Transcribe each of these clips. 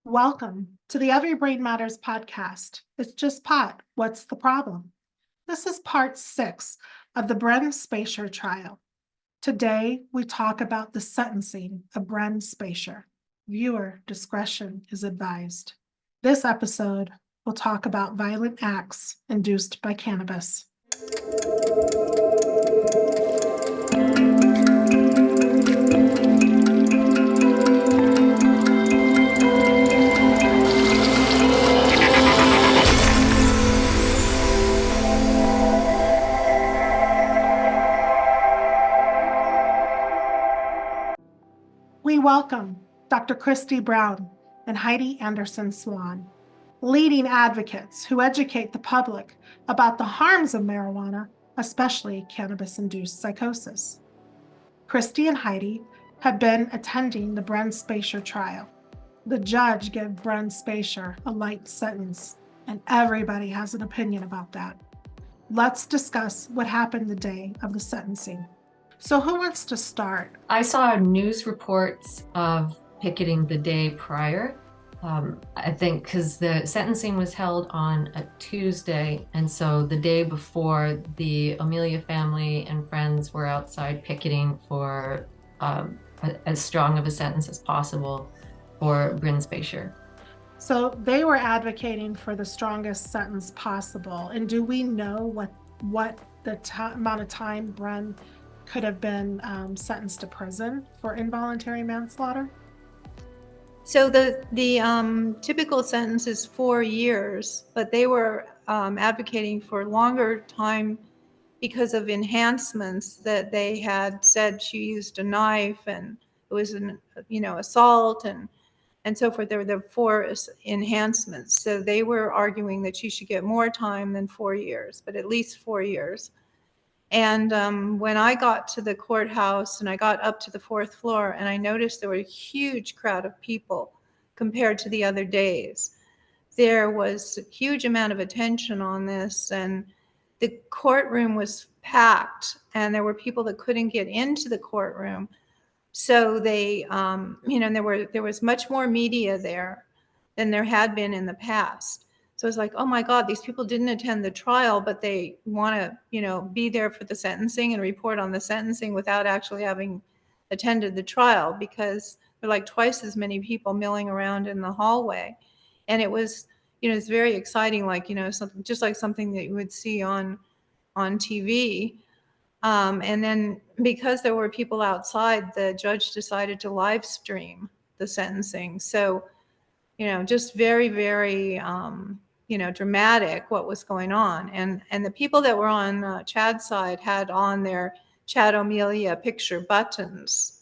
Welcome to the Every Brain Matters podcast. It's just pot. What's the problem? This is part 6 of the Bryn Spejcher trial. Today, we talk about the sentencing of Bryn Spejcher. Viewer discretion is advised. This episode will talk about violent acts induced by cannabis. We welcome Dr. Christy Brown and Heidi A. Swan, leading advocates who educate the public about the harms of marijuana, especially cannabis-induced psychosis. Christy and Heidi have been attending the Bryn Spejcher trial. The judge gave Bryn Spejcher a light sentence, and everybody has an opinion about that. Let's discuss what happened the day of the sentencing. So who wants to start? I saw news reports of picketing the day prior. I think because the sentencing was held on a Tuesday, and so the day before, the O'Melia family and friends were outside picketing for as strong of a sentence as possible for Bryn Spejcher. So they were advocating for the strongest sentence possible. And do we know what the amount of time Bryn could have been sentenced to prison for involuntary manslaughter? So the typical sentence is 4 years, but they were advocating for longer time because of enhancements that they had said she used a knife and it was an assault and so forth. There were the 4 enhancements. So they were arguing that she should get more time than 4 years, but at least 4 years. And when I got to the courthouse and I got up to the 4th floor and I noticed there were a huge crowd of people compared to the other days. There was a huge amount of attention on this, and the courtroom was packed and there were people that couldn't get into the courtroom. So they, and there was much more media there than there had been in the past. So it's like, oh my God, these people didn't attend the trial, but they want to, be there for the sentencing and report on the sentencing without actually having attended the trial, because there are like twice as many people milling around in the hallway. And it was, it's very exciting, like, something just like something that you would see on TV. And then because there were people outside, the judge decided to live stream the sentencing. So, just very, very, dramatic what was going on. And the people that were on Chad's side had on their Chad O'Melia picture buttons,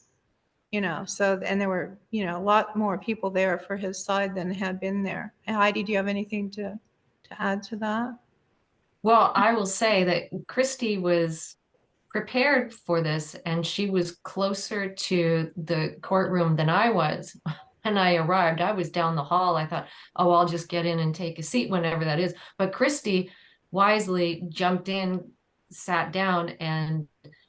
so, and there were, a lot more people there for his side than had been there. And Heidi, do you have anything to add to that? Well, I will say that Christy was prepared for this, and she was closer to the courtroom than I was. When I arrived, I was down the hall. I thought, oh, I'll just get in and take a seat whenever that is. But Christy wisely jumped in, sat down, and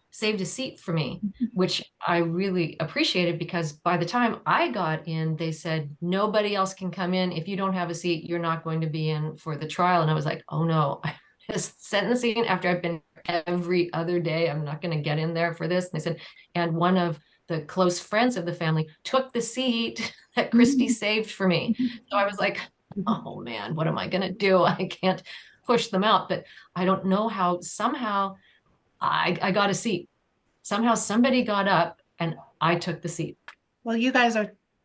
saved a seat for me, which I really appreciated, because by the time I got in, they said, nobody else can come in. If you don't have a seat, you're not going to be in for the trial. And I was like, oh no, this sentencing after I've been every other day, I'm not going to get in there for this. And they said, and one of the close friends of the family took the seat that Christy saved for me. So I was like, oh man, what am I going to do? I can't push them out. But I don't know how. Somehow I got a seat. Somehow somebody got up and I took the seat. Well,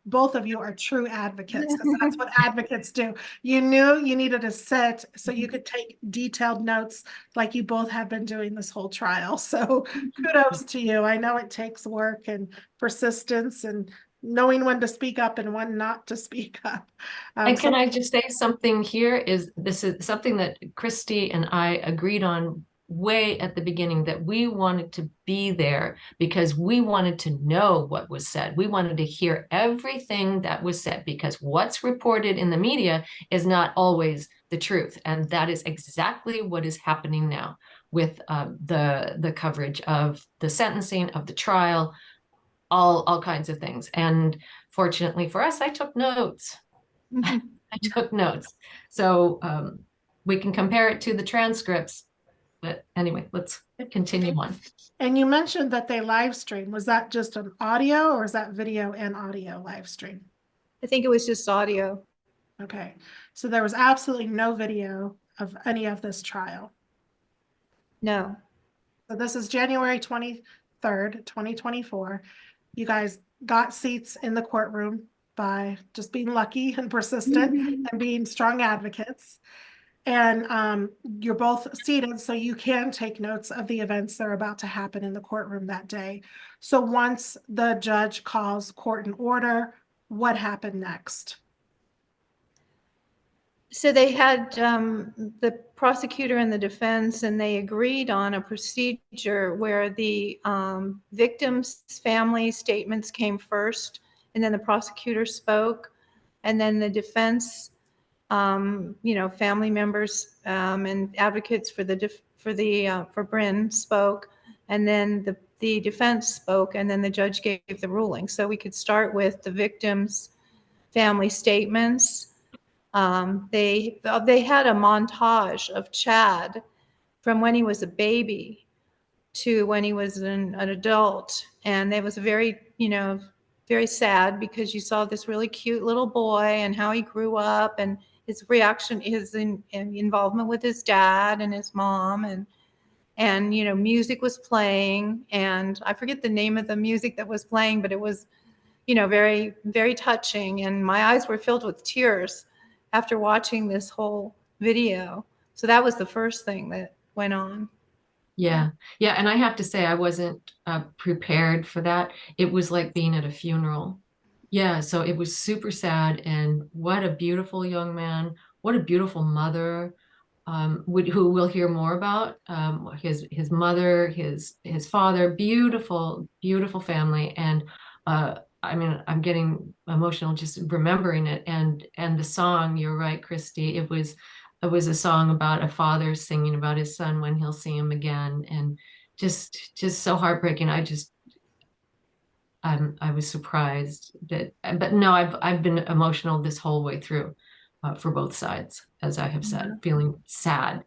both of you are true advocates, because that's what advocates do. You knew you needed to sit so you could take detailed notes like you both have been doing this whole trial. So kudos to you. I know it takes work and persistence and knowing when to speak up and when not to speak up. And can I just say something here? This is something that Christy and I agreed on way at the beginning, that we wanted to be there because we wanted to know what was said. We wanted to hear everything that was said, because what's reported in the media is not always the truth. And that is exactly what is happening now with the coverage of the sentencing, of the trial, all kinds of things. And fortunately for us, I took notes. I took notes. So we can compare it to the transcripts. But anyway, let's continue on. And you mentioned that they live stream. Was that just an audio or is that video and audio live stream? I think it was just audio. Okay. So there was absolutely no video of any of this trial. No. So this is January 23rd, 2024. You guys got seats in the courtroom by just being lucky and persistent and being strong advocates. And you're both seated, so you can take notes of the events that are about to happen in the courtroom that day. So once the judge calls court in order, what happened next? So they had the prosecutor and the defense, and they agreed on a procedure where the victim's family statements came first, and then the prosecutor spoke, and then the defense, family members and advocates for Bryn spoke, and then the defense spoke, and then the judge gave the ruling. So we could start with the victim's family statements. They had a montage of Chad from when he was a baby to when he was an adult, and it was very sad because you saw this really cute little boy and how he grew up and his reaction, his involvement with his dad and his mom, and music was playing, and I forget the name of the music that was playing, but it was very, very touching, and my eyes were filled with tears after watching this whole video. So that was the first thing that went on. Yeah. Yeah. And I have to say, I wasn't prepared for that. It was like being at a funeral. Yeah. So it was super sad. And what a beautiful young man. What a beautiful mother, who we'll hear more about. His mother, his father, beautiful, beautiful family. And I mean, I'm getting emotional just remembering it. And the song, you're right, Christy, it was a song about a father singing about his son when he'll see him again, and just so heartbreaking. I was surprised but no, I've been emotional this whole way through, for both sides, as I have said, feeling sad,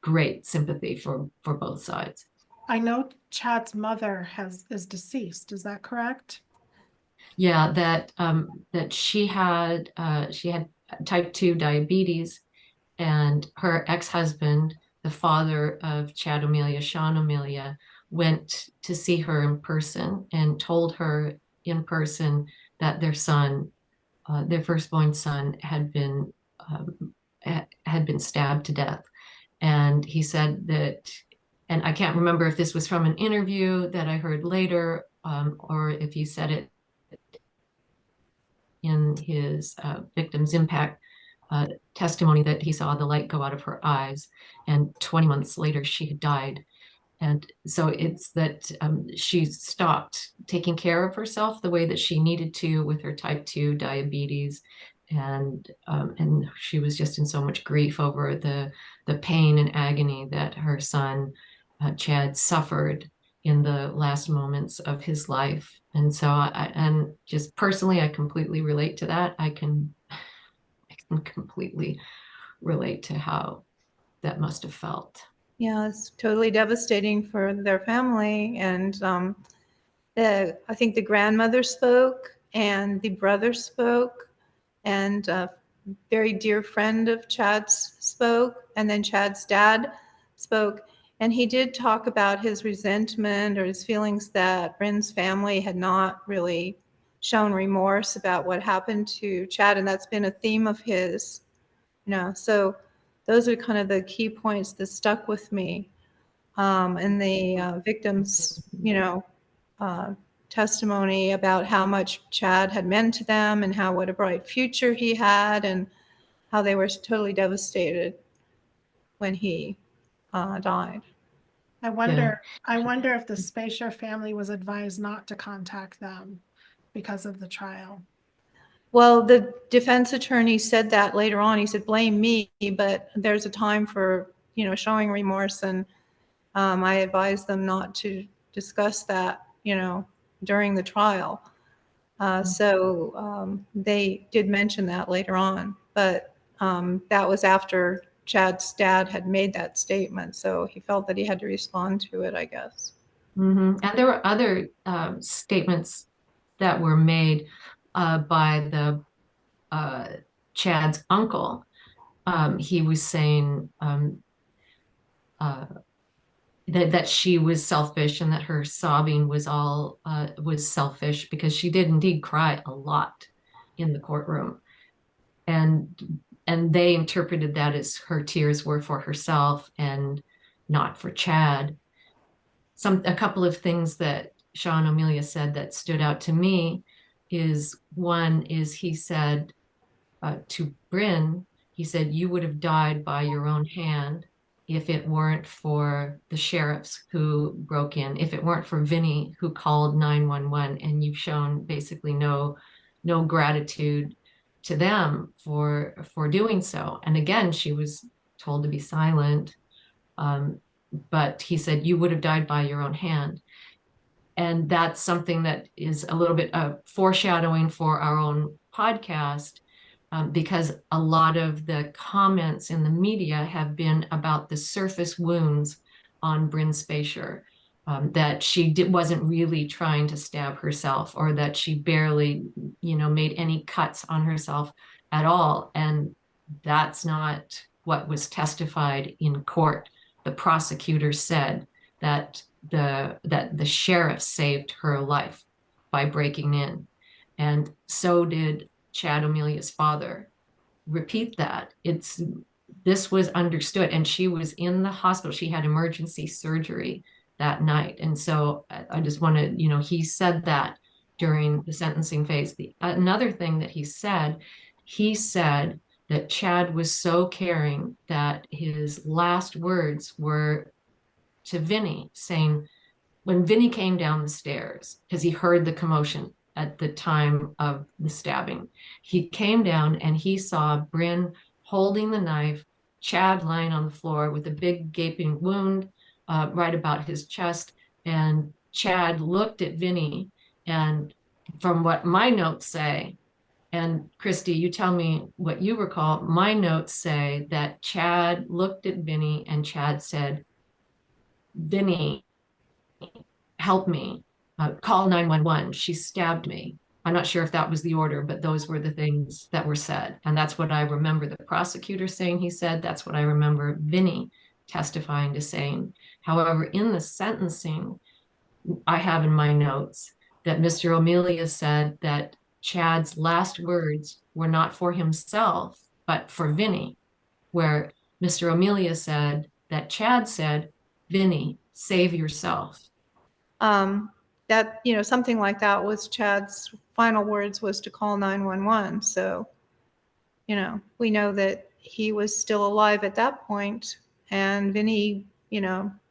great sympathy for both sides. I know Chad's mother is deceased. Is that correct? Yeah, that she had type 2 diabetes, and her ex-husband, the father of Chad O'Melia, Sean O'Melia, went to see her in person and told her in person that their son, their firstborn son, had been stabbed to death. And he said that, and I can't remember if this was from an interview that I heard later, or if he said it in his victim's impact testimony, that he saw the light go out of her eyes, and 20 months later she had died. And so it's that she stopped taking care of herself the way that she needed to with her type 2 diabetes, and she was just in so much grief over the pain and agony that her son Chad suffered in the last moments of his life. And so and just personally, I completely relate to that. I can completely relate to how that must have felt. Yeah, it's totally devastating for their family. And I think the grandmother spoke and the brother spoke, and a very dear friend of Chad's spoke, and then Chad's dad spoke. And he did talk about his resentment or his feelings that Bryn's family had not really shown remorse about what happened to Chad. And that's been a theme of his, so those are kind of the key points that stuck with me. And the victims, testimony about how much Chad had meant to them and what a bright future he had, and how they were totally devastated when he died. I wonder if the Spejcher family was advised not to contact them because of the trial. Well, the defense attorney said that later on. He said, blame me, but there's a time for, showing remorse. And I advised them not to discuss that, during the trial. So they did mention that later on, but that was after Chad's dad had made that statement. So he felt that he had to respond to it, I guess. And there were other statements that were made by the Chad's uncle. He was saying that she was selfish and that her sobbing was all was selfish, because she did indeed cry a lot in the courtroom, and they interpreted that as her tears were for herself and not for Chad. A couple of things that Shaw and O'Melia said that stood out to me is, one is he said to Bryn, he said, "You would have died by your own hand if it weren't for the sheriffs who broke in, if it weren't for Vinny who called 911, and you've shown basically no gratitude to them for doing so." And again, she was told to be silent. But he said, "You would have died by your own hand." And that's something that is a little bit of foreshadowing for our own podcast, because a lot of the comments in the media have been about the surface wounds on Bryn Spejcher, that she wasn't really trying to stab herself, or that she barely, made any cuts on herself at all. And that's not what was testified in court. The prosecutor said that the sheriff saved her life by breaking in, and so did Chad O'Melia's father. Repeat that. This was understood, and she was in the hospital. She had emergency surgery that night, and so I just want to, he said that during the sentencing phase. Another thing that he said that Chad was so caring that his last words were to Vinny, saying, when Vinny came down the stairs, because he heard the commotion at the time of the stabbing, he came down and he saw Bryn holding the knife, Chad lying on the floor with a big gaping wound right about his chest. And Chad looked at Vinny, and from what my notes say, and Christy, you tell me what you recall, my notes say that Chad looked at Vinny and Chad said, "Vinny, help me, call 911. She stabbed me." I'm not sure if that was the order, but those were the things that were said. And that's what I remember the prosecutor saying he said. That's what I remember Vinny testifying to saying. However, in the sentencing, I have in my notes that Mr. O'Melia said that Chad's last words were not for himself, but for Vinny, where Mr. O'Melia said that Chad said, "Vinny, save yourself." That, something like that was Chad's final words, was to call 911. So, we know that he was still alive at that point, and Vinny,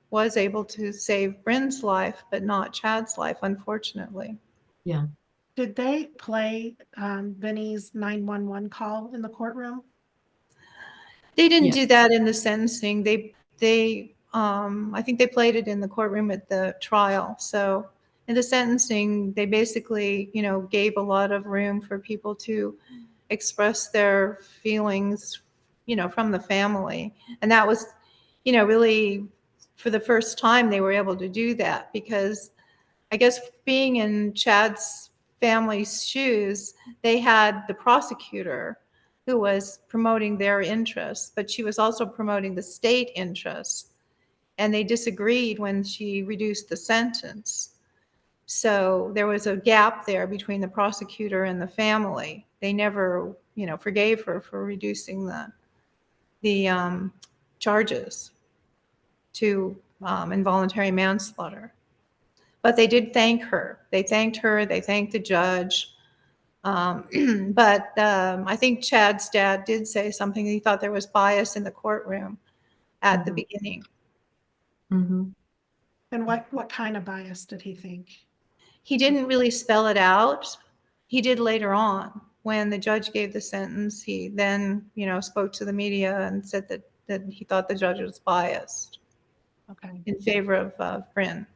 was able to save Bryn's life, but not Chad's life, unfortunately. Yeah. Did they play Vinny's 911 call in the courtroom? They didn't Yes. do that in the sentencing. I think they played it in the courtroom at the trial. So in the sentencing, they basically, gave a lot of room for people to express their feelings, from the family. And that was, really for the first time they were able to do that, because I guess being in Chad's family's shoes, they had the prosecutor who was promoting their interests, but she was also promoting the state interests. And they disagreed when she reduced the sentence. So there was a gap there between the prosecutor and the family. They never, forgave her for reducing the charges to involuntary manslaughter. But they did thank her. They thanked her. They thanked the judge. But I think Chad's dad did say something. He thought there was bias in the courtroom at the beginning. Mm-hmm. And what kind of bias did he think? He didn't really spell it out. He did later on. When the judge gave the sentence, he then, spoke to the media and said that he thought the judge was biased Okay. in favor of Bryn.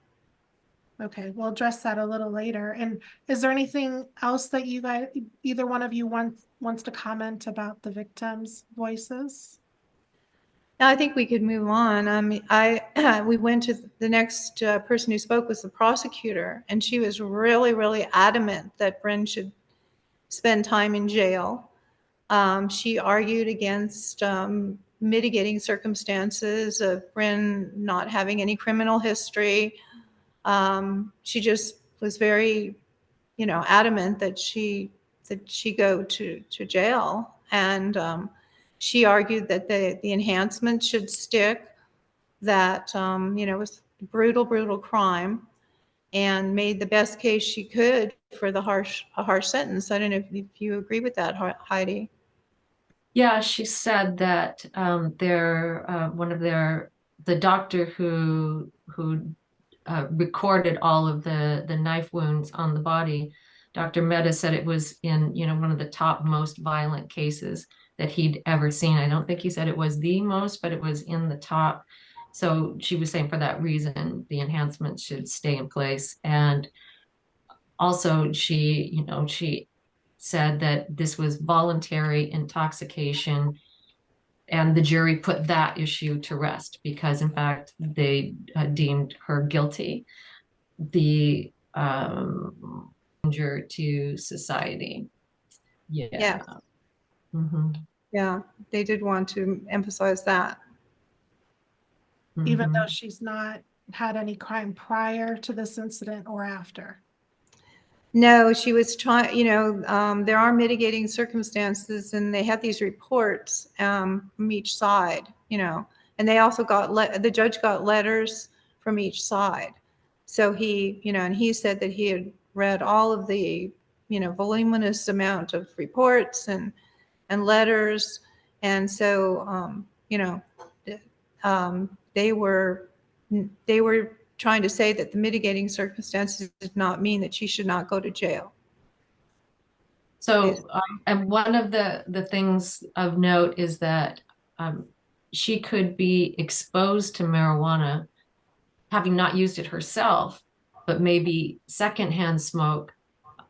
Okay, we'll address that a little later. And is there anything else that you guys, either one of you wants to comment about the victims' voices? Now, I think we could move on. We went to the next person who spoke was the prosecutor, and she was really, really adamant that Bryn should spend time in jail. She argued against mitigating circumstances of Bryn not having any criminal history. She just was very, adamant that she go to jail, and she argued that the enhancement should stick. That it was brutal crime, and made the best case she could for a harsh sentence. I don't know if you agree with that, Heidi. Yeah, she said that the doctor who recorded all of the knife wounds on the body, Dr. Mehta said it was in, one of the top most violent cases that he'd ever seen. I don't think he said it was the most, but it was in the top. So she was saying for that reason, the enhancement should stay in place. And also she said that this was voluntary intoxication, and the jury put that issue to rest because, in fact, they deemed her guilty. The danger to society. Yeah. Yeah. Mm-hmm. Yeah, they did want to emphasize that. Even Mm-hmm. though she's not had any crime prior to this incident or after? No, she was trying, there are mitigating circumstances, and they had these reports from each side, and they also the judge got letters from each side. So he, and he said that he had read all of the, voluminous amount of reports and letters. And so, they were trying to say that the mitigating circumstances did not mean that she should not go to jail. So, and one of the things of note is that she could be exposed to marijuana, having not used it herself, but maybe secondhand smoke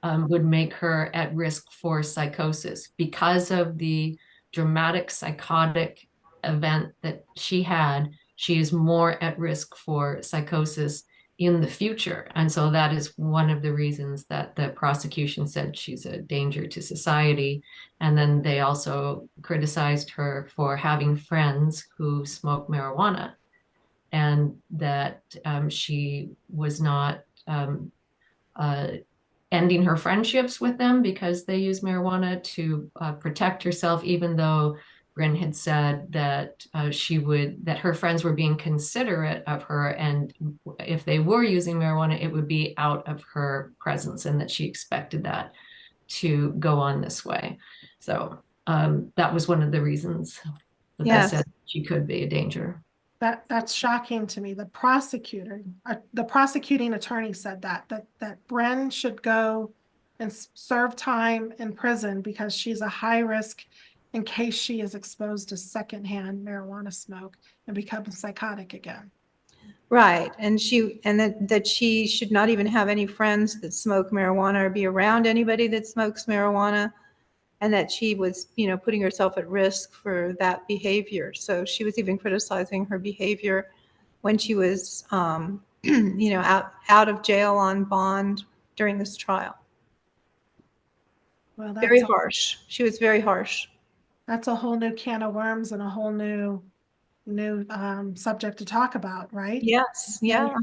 would make her at risk for psychosis because of the dramatic psychotic event that she had. She is more at risk for psychosis in the future. And so that is one of the reasons that the prosecution said she's a danger to society. And then they also criticized her for having friends who smoke marijuana, and that she was not ending her friendships with them because they use marijuana to protect herself, even though Bryn had said that that her friends were being considerate of her, and if they were using marijuana, it would be out of her presence, and that she expected that to go on this way. So that was one of the reasons that they said she could be a danger. That's shocking to me. The prosecuting attorney said that Bryn should go and serve time in prison because she's a high risk in case she is exposed to secondhand marijuana smoke and becomes psychotic again. Right, and that she should not even have any friends that smoke marijuana or be around anybody that smokes marijuana, and that she was, putting herself at risk for that behavior. So she was even criticizing her behavior when she was, out of jail on bond during this trial. Well, Very harsh. She was very harsh. That's a whole new can of worms and a whole new subject to talk about, right? Yes, yeah.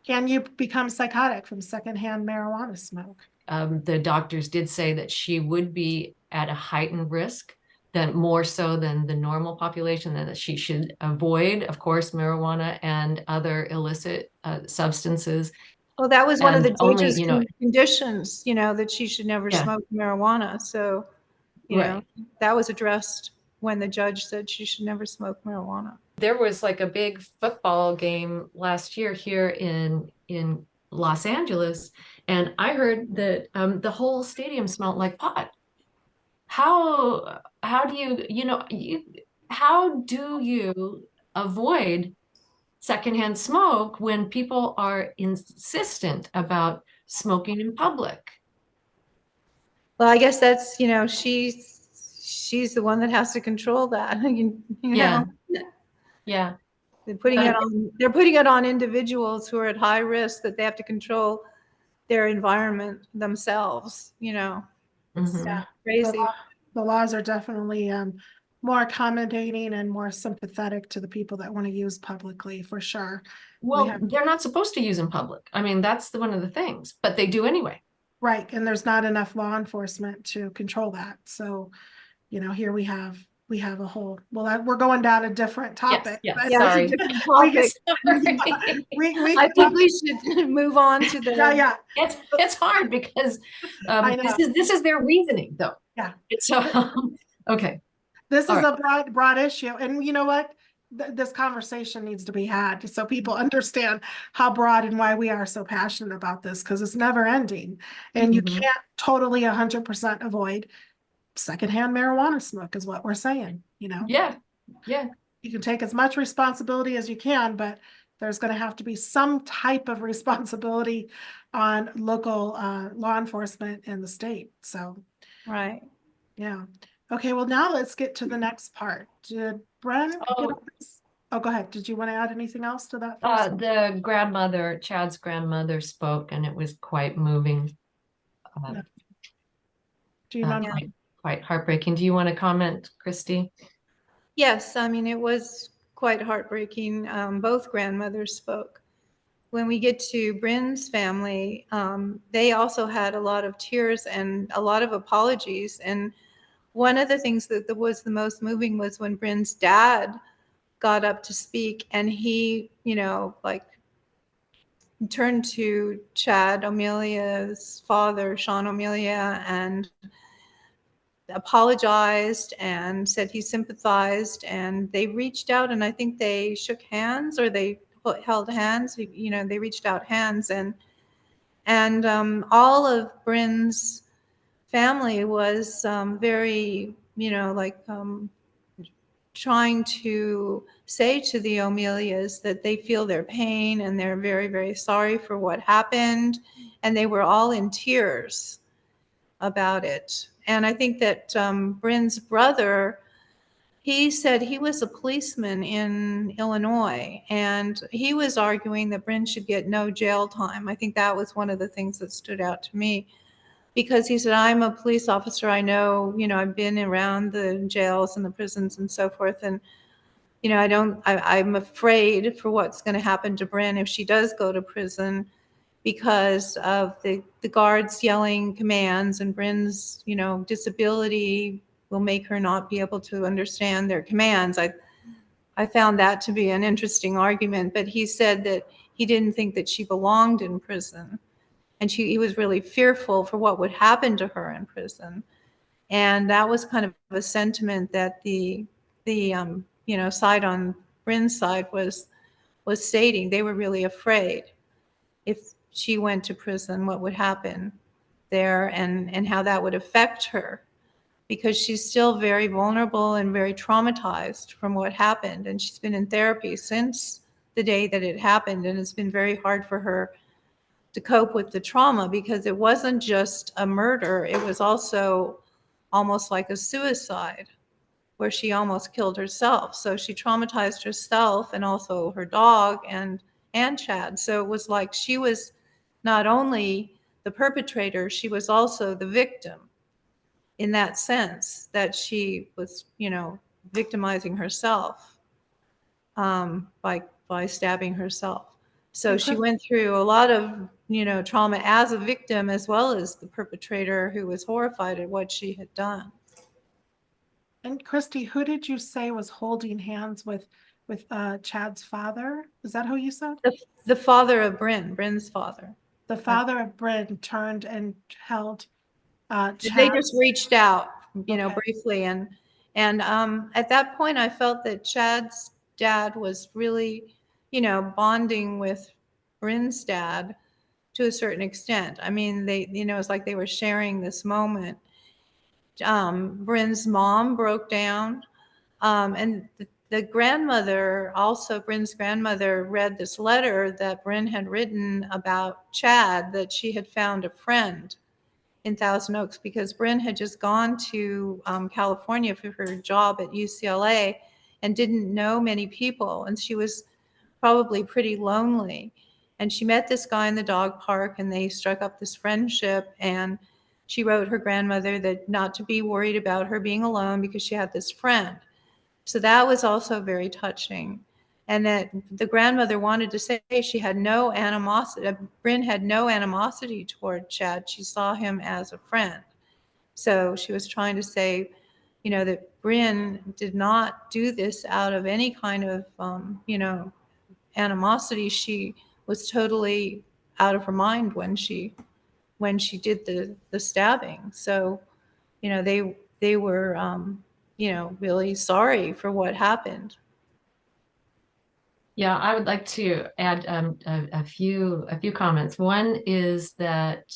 Can you become psychotic from secondhand marijuana smoke? The doctors did say that she would be at a heightened risk, that more so than the normal population, that she should avoid, of course, marijuana and other illicit substances. Well, that was one of the judge's conditions, that she should never smoke marijuana. So, that was addressed when the judge said she should never smoke marijuana. There was like a big football game last year here in Los Angeles, and I heard that the whole stadium smelled like pot. How do you avoid secondhand smoke when people are insistent about smoking in public. Well, I guess that's, she's the one that has to control that. Yeah. Yeah. They're putting it on individuals who are at high risk, that they have to control their environment themselves, Mhm. Yeah, crazy. the laws are definitely more accommodating and more sympathetic to the people that want to use publicly, for sure. Well, they're not supposed to use in public. I mean, that's one of the things, but they do anyway. Right, and there's not enough law enforcement to control that. So, here we have a whole, well, we're going down a different topic. Yes, but- Yeah, sorry. it's a different topic. I think we should move on to the. Yeah. It's hard because I know. this is their reasoning, though. Yeah. So okay. This All is a broad issue, and you know what? This conversation needs to be had so people understand how broad and why we are so passionate about this, because it's never ending, and you Mhm. can't totally 100% avoid secondhand marijuana smoke, is what we're saying. Yeah. You can take as much responsibility as you can, but there's going to have to be some type of responsibility on local law enforcement in the state. So, Right. yeah. Okay, well, now let's get to the next part. Did Bryn get on this? Oh, go ahead. Did you want to add anything else to that first one? The grandmother, Chad's grandmother, spoke, and it was quite moving. Do you know? Quite heartbreaking. Do you want to comment, Christy? Yes, I mean, it was quite heartbreaking. Both grandmothers spoke. When we get to Bryn's family, they also had a lot of tears and a lot of apologies. And one of the things that was the most moving was when Bryn's dad got up to speak, and he, turned to Chad, O'Melia's father, Sean O'Melia, and apologized and said he sympathized, and they reached out, and I think they shook hands, or they held hands. They reached out hands, and all of Bryn's family was very, trying to say to the O'Melias that they feel their pain and they're very, very sorry for what happened, and they were all in tears about it. And I think that Bryn's brother, he said he was a policeman in Illinois, and he was arguing that Bryn should get no jail time. I think that was one of the things that stood out to me, because he said, I'm a police officer. I know, I've been around the jails and the prisons and so forth. And, I'm afraid for what's going to happen to Bryn if she does go to prison, because of the guards yelling commands, and Bryn's, disability will make her not be able to understand their commands. I found that to be an interesting argument, but he said that he didn't think that she belonged in prison, and he was really fearful for what would happen to her in prison. And that was kind of a sentiment that the side on Bryn's side was stating. They were really afraid if she went to prison, what would happen there, and how that would affect her, because she's still very vulnerable and very traumatized from what happened. And she's been in therapy since the day that it happened. And it's been very hard for her to cope with the trauma, because it wasn't just a murder. It was also almost like a suicide, where she almost killed herself. So she traumatized herself and also her dog and Chad. So it was like she was not only the perpetrator, she was also the victim, in that sense, that she was, victimizing herself by stabbing herself. So she went through a lot of, trauma as a victim, as well as the perpetrator, who was horrified at what she had done. And Christy, who did you say was holding hands with Chad's father? Is that who you said? The father of Bryn's father. The father of Bryn turned and held Chad. They just reached out, briefly, and at that point, I felt that Chad's dad was really, bonding with Bryn's dad to a certain extent. I mean, they, it's like they were sharing this moment. Bryn's mom broke down, and the grandmother, also Bryn's grandmother, read this letter that Bryn had written about Chad, that she had found a friend in Thousand Oaks, because Bryn had just gone to California for her job at UCLA and didn't know many people. And she was probably pretty lonely. And she met this guy in the dog park and they struck up this friendship. And she wrote her grandmother that not to be worried about her being alone because she had this friend. So that was also very touching. And that the grandmother wanted to say she had no animosity. Bryn had no animosity toward Chad. She saw him as a friend. So she was trying to say, that Bryn did not do this out of any kind of, animosity. She was totally out of her mind when she did the stabbing. So, they were, really sorry for what happened. Yeah, I would like to add a few comments. One is that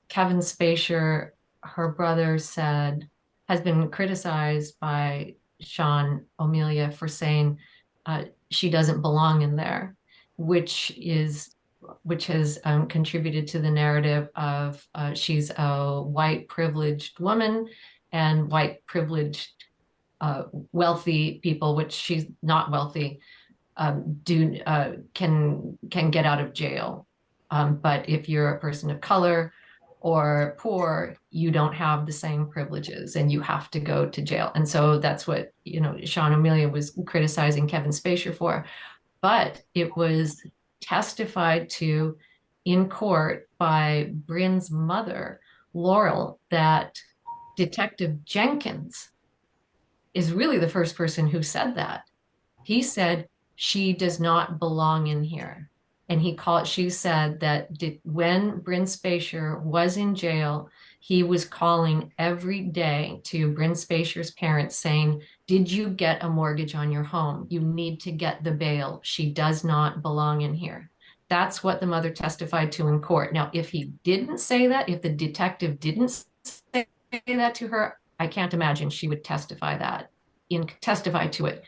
Kevin Spejcher, her brother, said has been criticized by Sean O'Melia for saying she doesn't belong in there, which has contributed to the narrative of she's a white privileged woman and white privileged wealthy people, which she's not wealthy, can get out of jail. But if you're a person of color or poor, you don't have the same privileges and you have to go to jail. And so that's what, Sean O'Melia was criticizing Kevin Spejcher for. But it was testified to in court by Bryn's mother, Laurel, that Detective Jenkins is really the first person who said that. He said, she does not belong in here. And she said that when Bryn Spejcher was in jail, he was calling every day to Bryn Spejcher's parents saying, did you get a mortgage on your home? You need to get the bail. She does not belong in here. That's what the mother testified to in court. Now, if he didn't say that, if the detective didn't say that to her, I can't imagine she would testify to it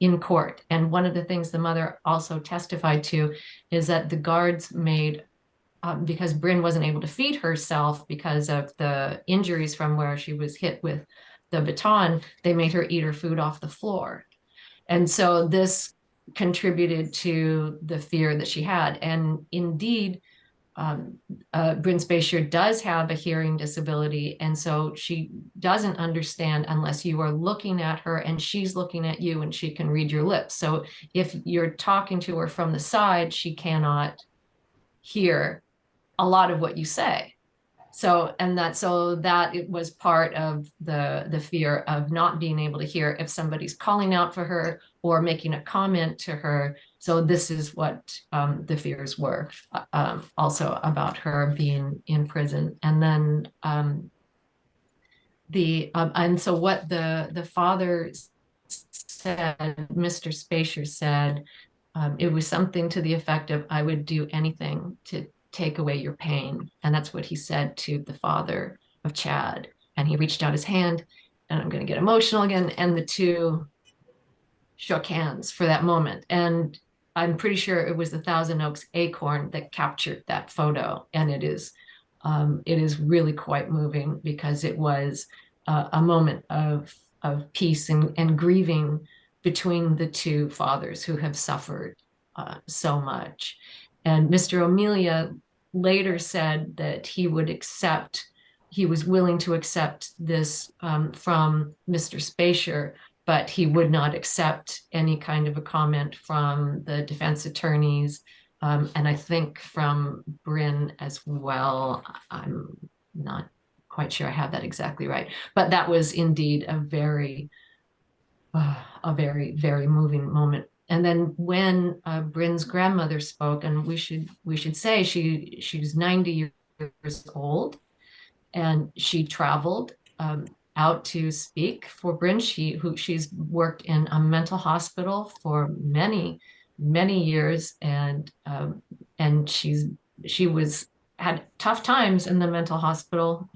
in court. And one of the things the mother also testified to is that the guards made, because Bryn wasn't able to feed herself because of the injuries from where she was hit with the baton, they made her eat her food off the floor. And so this contributed to the fear that she had. And indeed, Bryn Spejcher does have a hearing disability, and so she doesn't understand unless you are looking at her and she's looking at you and she can read your lips. So if you're talking to her from the side, she cannot hear a lot of what you say. So that it was part of the fear of not being able to hear if somebody's calling out for her or making a comment to her. So this is what the fears were also about her being in prison. And then and so what the father said, Mr. Spejcher said, it was something to the effect of, I would do anything to take away your pain. And that's what he said to the father of Chad. And he reached out his hand, and I'm going to get emotional again. And the two shook hands for that moment. And I'm pretty sure it was the Thousand Oaks acorn that captured that photo. And it is really quite moving, because it was a moment of peace and grieving between the two fathers who have suffered so much. And Mr. O'Melia later said that he was willing to accept this from Mr. Spejcher, but he would not accept any kind of a comment from the defense attorneys, and I think from Bryn as well. I'm not quite sure I have that exactly right, but that was indeed a very, very moving moment. And then when Bryn's grandmother spoke, and we should say she's 90 years old, and she traveled out to speak for Bryn. She's worked in a mental hospital for many years, and she had tough times in the mental hospital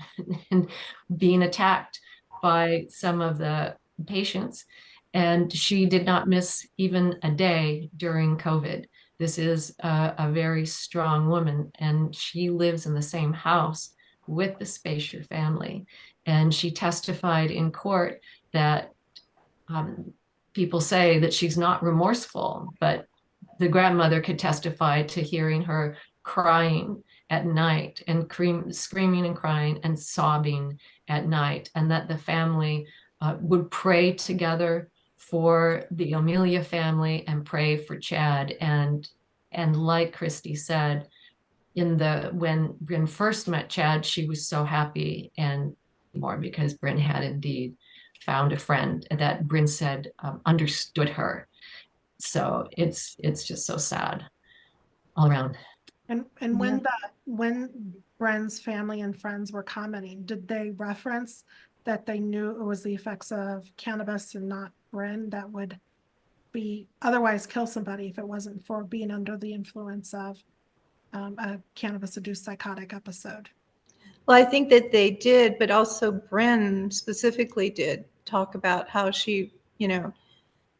and being attacked by some of the patients. And she did not miss even a day during COVID. This is a very strong woman, and she lives in the same house with the Spejcher family. And she testified in court that people say that she's not remorseful, but the grandmother could testify to hearing her crying at night and screaming and crying and sobbing at night, and that the family would pray together for the O'Melia family and pray for Chad. And like Christy said, when Bryn first met Chad, she was so happy and more because Bryn had indeed found a friend that Bryn said understood her. So it's just so sad all around. And when Bryn's family and friends were commenting, did they reference that they knew it was the effects of cannabis and not Bryn that would be otherwise kill somebody if it wasn't for being under the influence of a cannabis-induced psychotic episode? Well, I think that they did, but also Bryn specifically did talk about how she,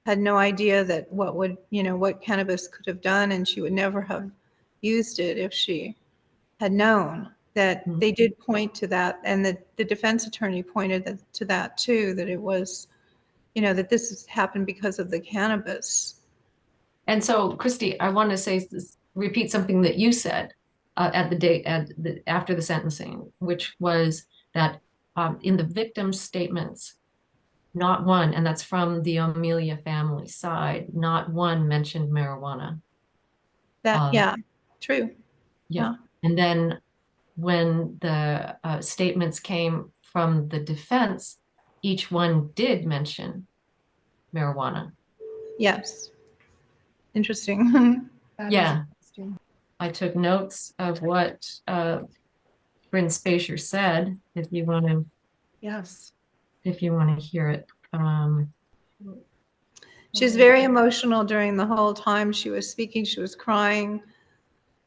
had no idea that what cannabis could have done, and she would never have used it if she had known. That they did point to that, and the defense attorney pointed to that too, that it was, that this has happened because of the cannabis. And so, Christy, I want to repeat something that you said after the sentencing, which was that in the victim's statements, not one, and that's from the O'Melia family side, not one mentioned marijuana. Yeah, true. Yeah. And then when the statements came from the defense, each one did mention marijuana. Yes. Interesting. Yeah. Interesting. I took notes of what Bryn Spejcher said, if you want to. Yes. If you want to hear it. She was very emotional during the whole time she was speaking. She was crying.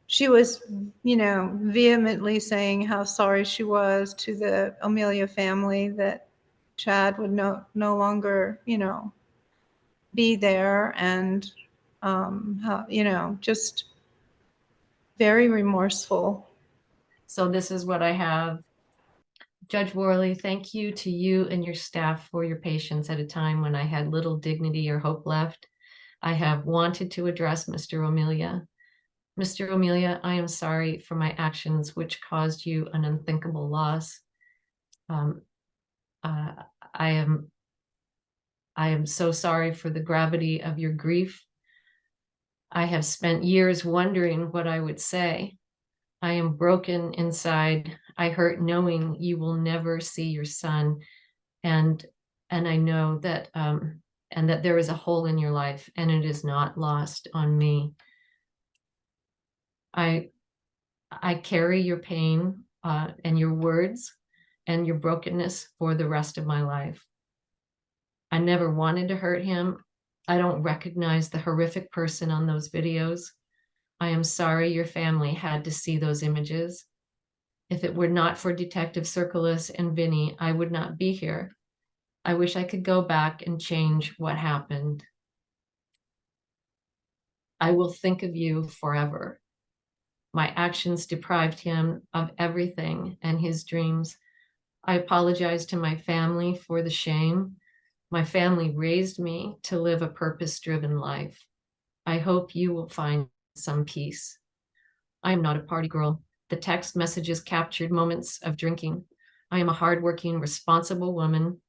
She was, vehemently saying how sorry she was to the O'Melia family that Chad would no longer, be there, and how, just very remorseful. So this is what I have. Judge Worley, thank you to you and your staff for your patience at a time when I had little dignity or hope left. I have wanted to address Mr. O'Melia. Mr. O'Melia, I am sorry for my actions which caused you an unthinkable loss. I am so sorry for the gravity of your grief. I have spent years wondering what I would say. I am broken inside. I hurt knowing you will never see your son. And I know that and that there is a hole in your life, and it is not lost on me. I carry your pain and your words and your brokenness for the rest of my life. I never wanted to hurt him. I don't recognize the horrific person on those videos. I am sorry your family had to see those images. If it were not for Detective Circulus and Vinny, I would not be here. I wish I could go back and change what happened. I will think of you forever. My actions deprived him of everything and his dreams. I apologize to my family for the shame. My family raised me to live a purpose-driven life. I hope you will find some peace. I am not a party girl. The text messages captured moments of drinking. I am a hardworking, responsible woman.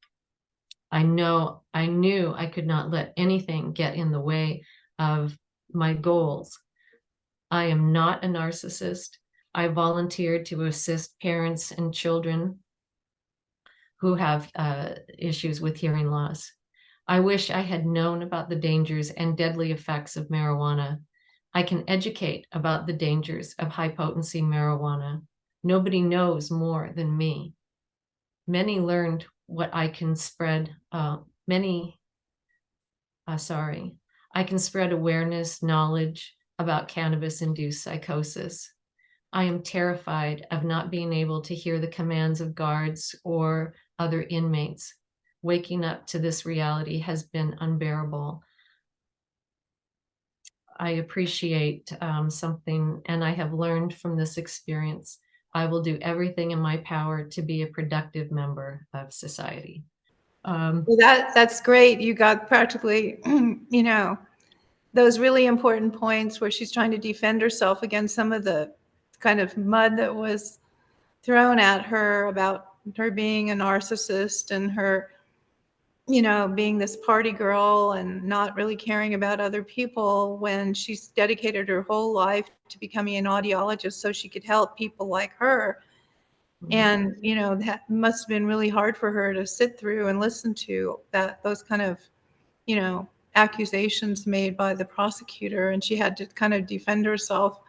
I knew I could not let anything get in the way of my goals. I am not a narcissist. I volunteered to assist parents and children who have issues with hearing loss. I wish I had known about the dangers and deadly effects of marijuana. I can educate about the dangers of high-potency marijuana. Nobody knows more than me. Many learned what I can spread. I can spread awareness, knowledge about cannabis-induced psychosis. I am terrified of not being able to hear the commands of guards or other inmates waking up to this reality has been unbearable. I appreciate something, and I have learned from this experience. I will do everything in my power to be a productive member of society. Well, that's great. You got practically, you know, those really important points where she's trying to defend herself against some of the kind of mud that was thrown at her about her being a narcissist and her, you know, being this party girl and not really caring about other people, when she's dedicated her whole life to becoming an audiologist so she could help people like her. And, you know, that must have been really hard for her to sit through and listen to those kind of, you know, accusations made by the prosecutor, and she had to kind of defend herself.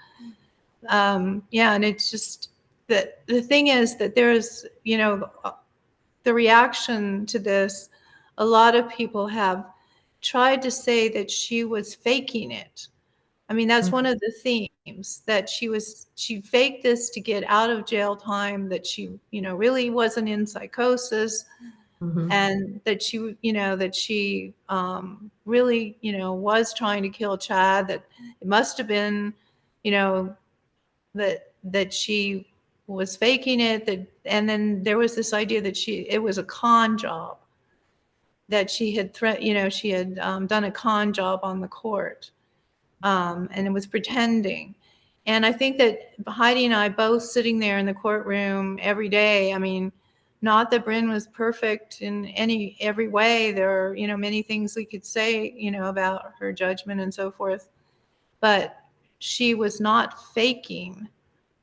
Yeah, and it's just that the thing is that there's, you know, the reaction to this, a lot of people have tried to say that she was faking it. I mean, that's one of the themes, that she faked this to get out of jail time, that she, you know, really wasn't in psychosis, and that she, you know, that she really, you know, was trying to kill Chad, that it must have been, you know, that she was faking it, that, and then there was this idea that it was a con job, that she had you know, she had done a con job on the court, and it was pretending. And I think that Heidi and I both sitting there in the courtroom every day, I mean, not that Bryn was perfect in every way. There are, you know, many things we could say, you know, about her judgment and so forth, but she was not faking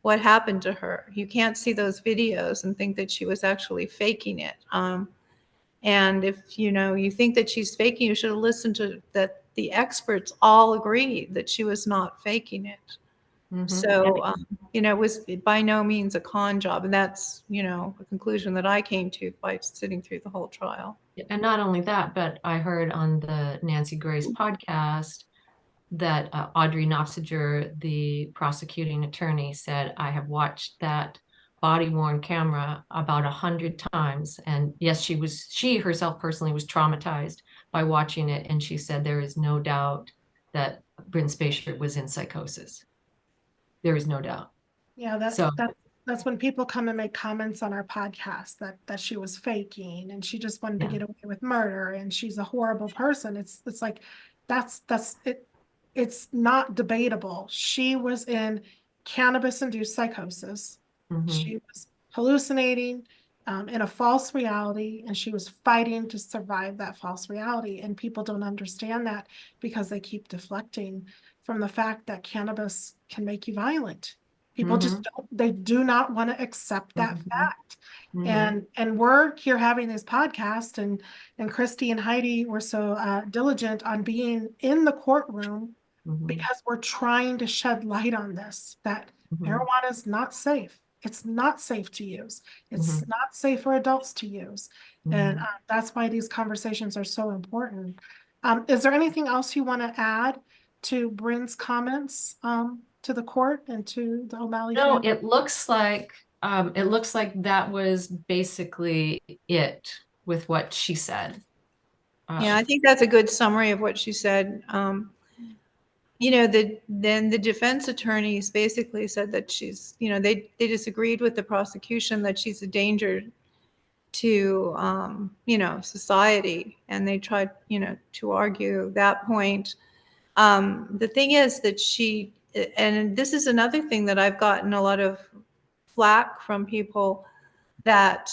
what happened to her. You can't see those videos and think that she was actually faking it. And if, you know, you think that she's faking, you should have listened to that. The experts all agreed that she was not faking it. So, you know, it was by no means a con job. And that's, you know, a conclusion that I came to by sitting through the whole trial. And not only that, but I heard on the Nancy Grace podcast that Audrey Nofsiger, the prosecuting attorney, said, I have watched that body-worn camera about 100 times. And yes, she herself personally was traumatized by watching it. And she said there is no doubt that Bryn Spejcher was in psychosis. There is no doubt. Yeah, that's when people come and make comments on our podcast that she was faking and she just wanted to get away with murder and she's a horrible person. It's like that's it. It's not debatable. She was in cannabis-induced psychosis. She was hallucinating in a false reality, and she was fighting to survive that false reality. And people don't understand that because they keep deflecting from the fact that cannabis can make you violent. People just don't, they do not want to accept that fact. And we're here having this podcast, and Christy and Heidi were so diligent on being in the courtroom because we're trying to shed light on this, that marijuana is not safe. It's not safe to use. It's not safe for adults to use. And that's why these conversations are so important. Is there anything else you want to add to Bryn's comments to the court and to the O'Malley No, family? it looks like that was basically it with what she said. Yeah, I think that's a good summary of what she said. You know, then the defense attorneys basically said that she's, you know, they disagreed with the prosecution that she's a danger to, you know, society. And they tried, you know, to argue that point. The thing is that and this is another thing that I've gotten a lot of flack from people, that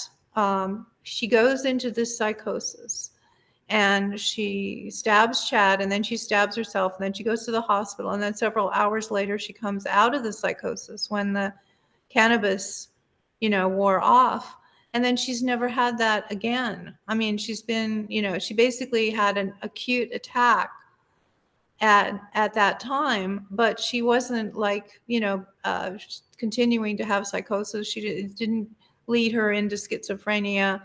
she goes into this psychosis and she stabs Chad, and then she stabs herself, and then she goes to the hospital, and then several hours later she comes out of the psychosis when the cannabis, you know, wore off, and then she's never had that again. I mean, she's been, you know, she basically had an acute attack at that time, but she wasn't like, you know, continuing to have psychosis. It didn't lead her into schizophrenia.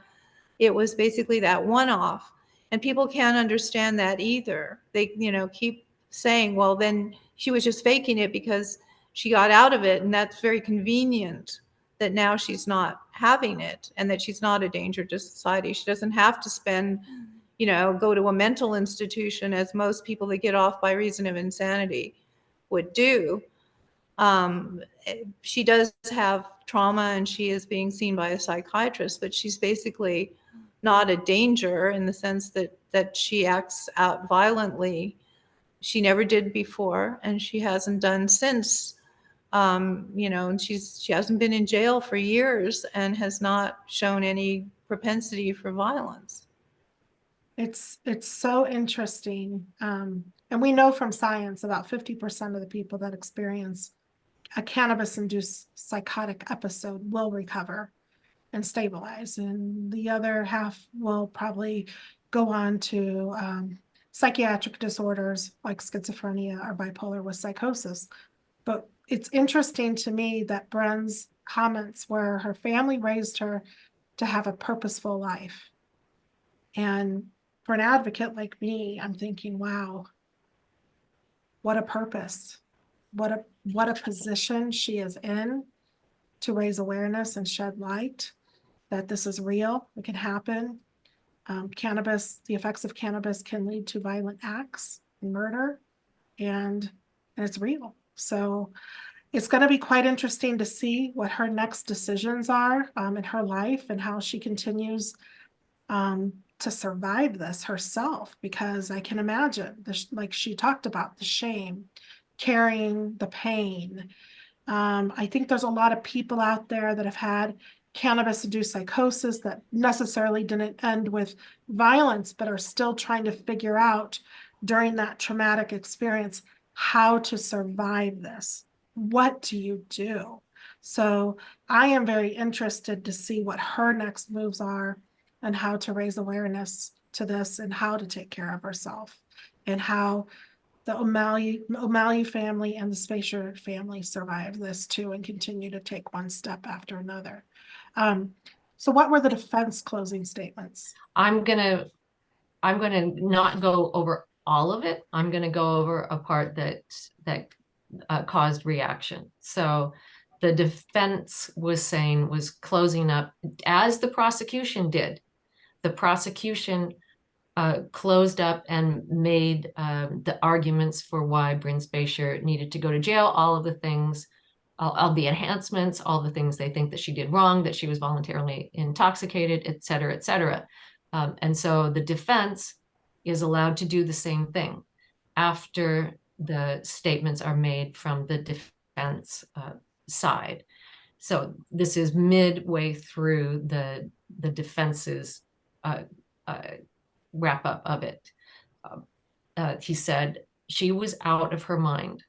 It was basically that one-off. And people can't understand that either. They, you know, keep saying, well, then she was just faking it because she got out of it. And that's very convenient that now she's not having it and that she's not a danger to society. She doesn't have to spend, go to a mental institution as most people that get off by reason of insanity would do. She does have trauma and she is being seen by a psychiatrist, but she's basically not a danger in the sense that she acts out violently. She never did before, and she hasn't done since. And she hasn't been in jail for years and has not shown any propensity for violence. It's so interesting. And we know from science about 50% of the people that experience a cannabis-induced psychotic episode will recover and stabilize, and the other half will probably go on to psychiatric disorders like schizophrenia or bipolar with psychosis. But it's interesting to me that Bryn's comments where her family raised her to have a purposeful life. And for an advocate like me, I'm thinking, wow, what a purpose. What a position she is in to raise awareness and shed light that this is real, it can happen. Cannabis, the effects of cannabis can lead to violent acts and murder, and it's real. So it's going to be quite interesting to see what her next decisions are in her life and how she continues to survive this herself, because I can imagine, like she talked about, the shame, carrying the pain. I think there's a lot of people out there that have had cannabis-induced psychosis that necessarily didn't end with violence, but are still trying to figure out during that traumatic experience how to survive this. What do you do? So I am very interested to see what her next moves are and how to raise awareness to this and how to take care of herself, and how the O'Melia family and the Spejcher family survived this too and continue to take one step after another. So what were the defense closing statements? I'm gonna not go over all of it. I'm gonna go over a part that caused reaction. So the defense was closing up as the prosecution did. The prosecution closed up and made the arguments for why Bryn Spejcher needed to go to jail, all of the things, all the enhancements, all the things they think that she did wrong, that she was voluntarily intoxicated, et cetera, et cetera. And so the defense is allowed to do the same thing after the statements are made from the defense side. So this is midway through the defense's wrap up of it. He said, she was out of her mind.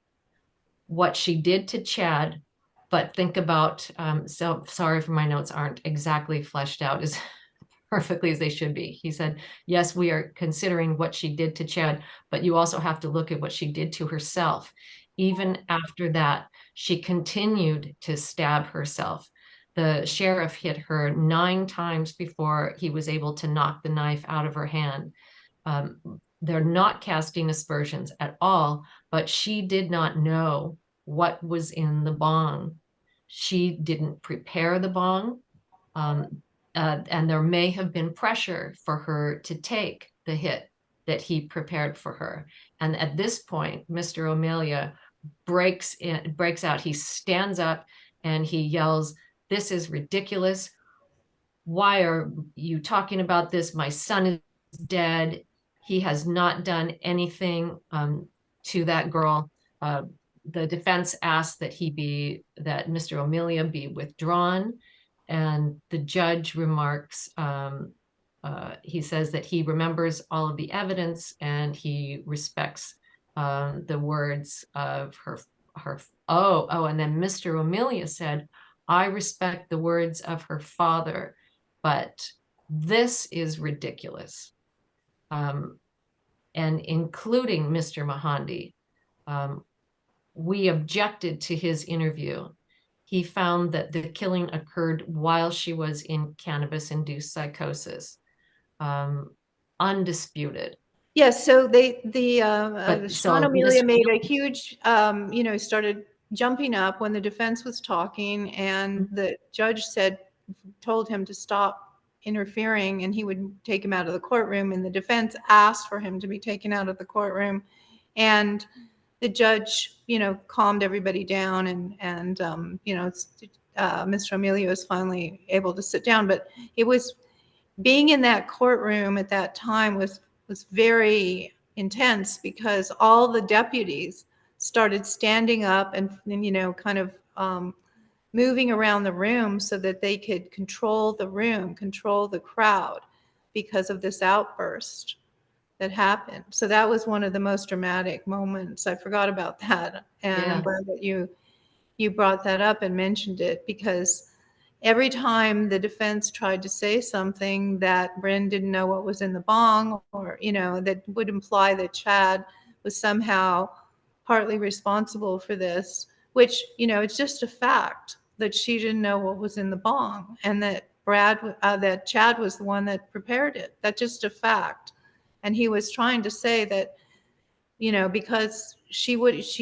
What she did to Chad, but think about, so sorry for my notes aren't exactly fleshed out as perfectly as they should be. He said, yes, we are considering what she did to Chad, but you also have to look at what she did to herself. Even after that, she continued to stab herself. The sheriff hit her 9 times before he was able to knock the knife out of her hand. They're not casting aspersions at all, but she did not know what was in the bong. She didn't prepare the bong, and there may have been pressure for her to take the hit that he prepared for her. And at this point, Mr. O'Melia breaks out. He stands up and he yells, "This is ridiculous. Why are you talking about this? My son is dead. He has not done anything to that girl." The defense asked that Mr. O'Melia be withdrawn, and the judge remarks, he says that he remembers all of the evidence and he respects the words of her. And then Mr. O'Melia said, "I respect the words of her father, but this is ridiculous." And including Mr. Mahandi, we objected to his interview. He found that the killing occurred while she was in cannabis-induced psychosis. Undisputed. Yes, so Swan O'Melia made a huge, started jumping up when the defense was talking, and the judge said, told him to stop interfering and he would take him out of the courtroom, and the defense asked for him to be taken out of the courtroom. And the judge, calmed everybody down, and Mr. O'Melia was finally able to sit down. But it was, being in that courtroom at that time was very intense, because all the deputies started standing up and kind of moving around the room so that they could control the room, control the crowd, because of this outburst that happened. So that was one of the most dramatic moments. I forgot about that. And I'm glad that you brought that up and mentioned it, because every time the defense tried to say something that Bryn didn't know what was in the bong, or, that would imply that Chad was somehow partly responsible for this, which, it's just a fact that she didn't know what was in the bong, and that that Chad was the one that prepared it. That's just a fact. And he was trying to say that, because she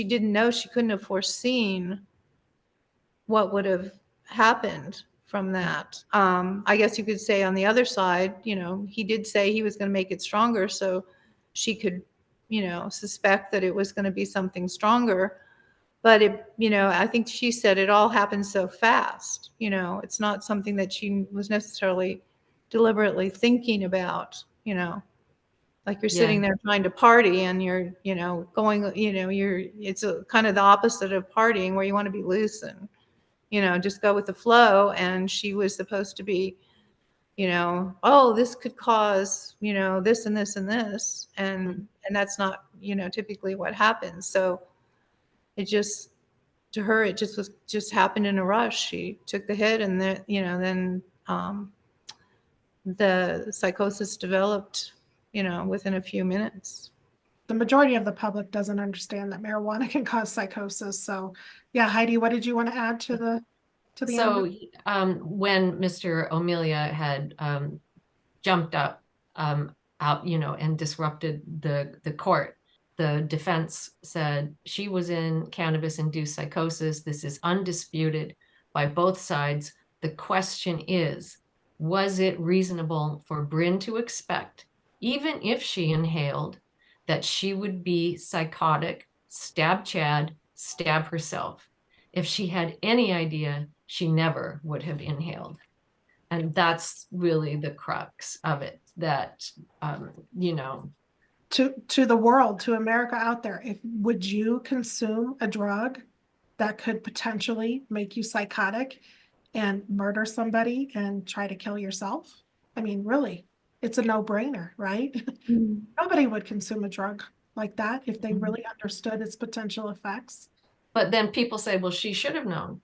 didn't know, she couldn't have foreseen what would have happened from that. I guess you could say on the other side, he did say he was going to make it stronger, so she could, suspect that it was going to be something stronger. But I think she said it all happened so fast. It's not something that she was necessarily deliberately thinking about. Like you're sitting there trying to party, and you're, going, it's kind of the opposite of partying, where you want to be loose and, just go with the flow. And she was supposed to be, oh, this could cause, this and this and this. And that's not, typically what happens. So it just, to her, it just happened in a rush. She took the hit, and then the psychosis developed, within a few minutes. The majority of the public doesn't understand that marijuana can cause psychosis. So yeah, Heidi, what did you want to add to the So when Mr. O'Melia had jumped up out, and disrupted the court, the defense said she was in cannabis-induced psychosis. This is undisputed by both sides. The question is, was it reasonable for Bryn to expect, even if she inhaled, that she would be psychotic, stab Chad, stab herself? If she had any idea, she never would have inhaled. And that's really the crux of it, that, to the world, to America out there, would you consume a drug that could potentially make you psychotic and murder somebody and try to kill yourself? I mean, really, it's a no-brainer, right? Mm-hmm. Nobody would consume a drug like that if they really understood its potential effects. But then people say, well, she should have known.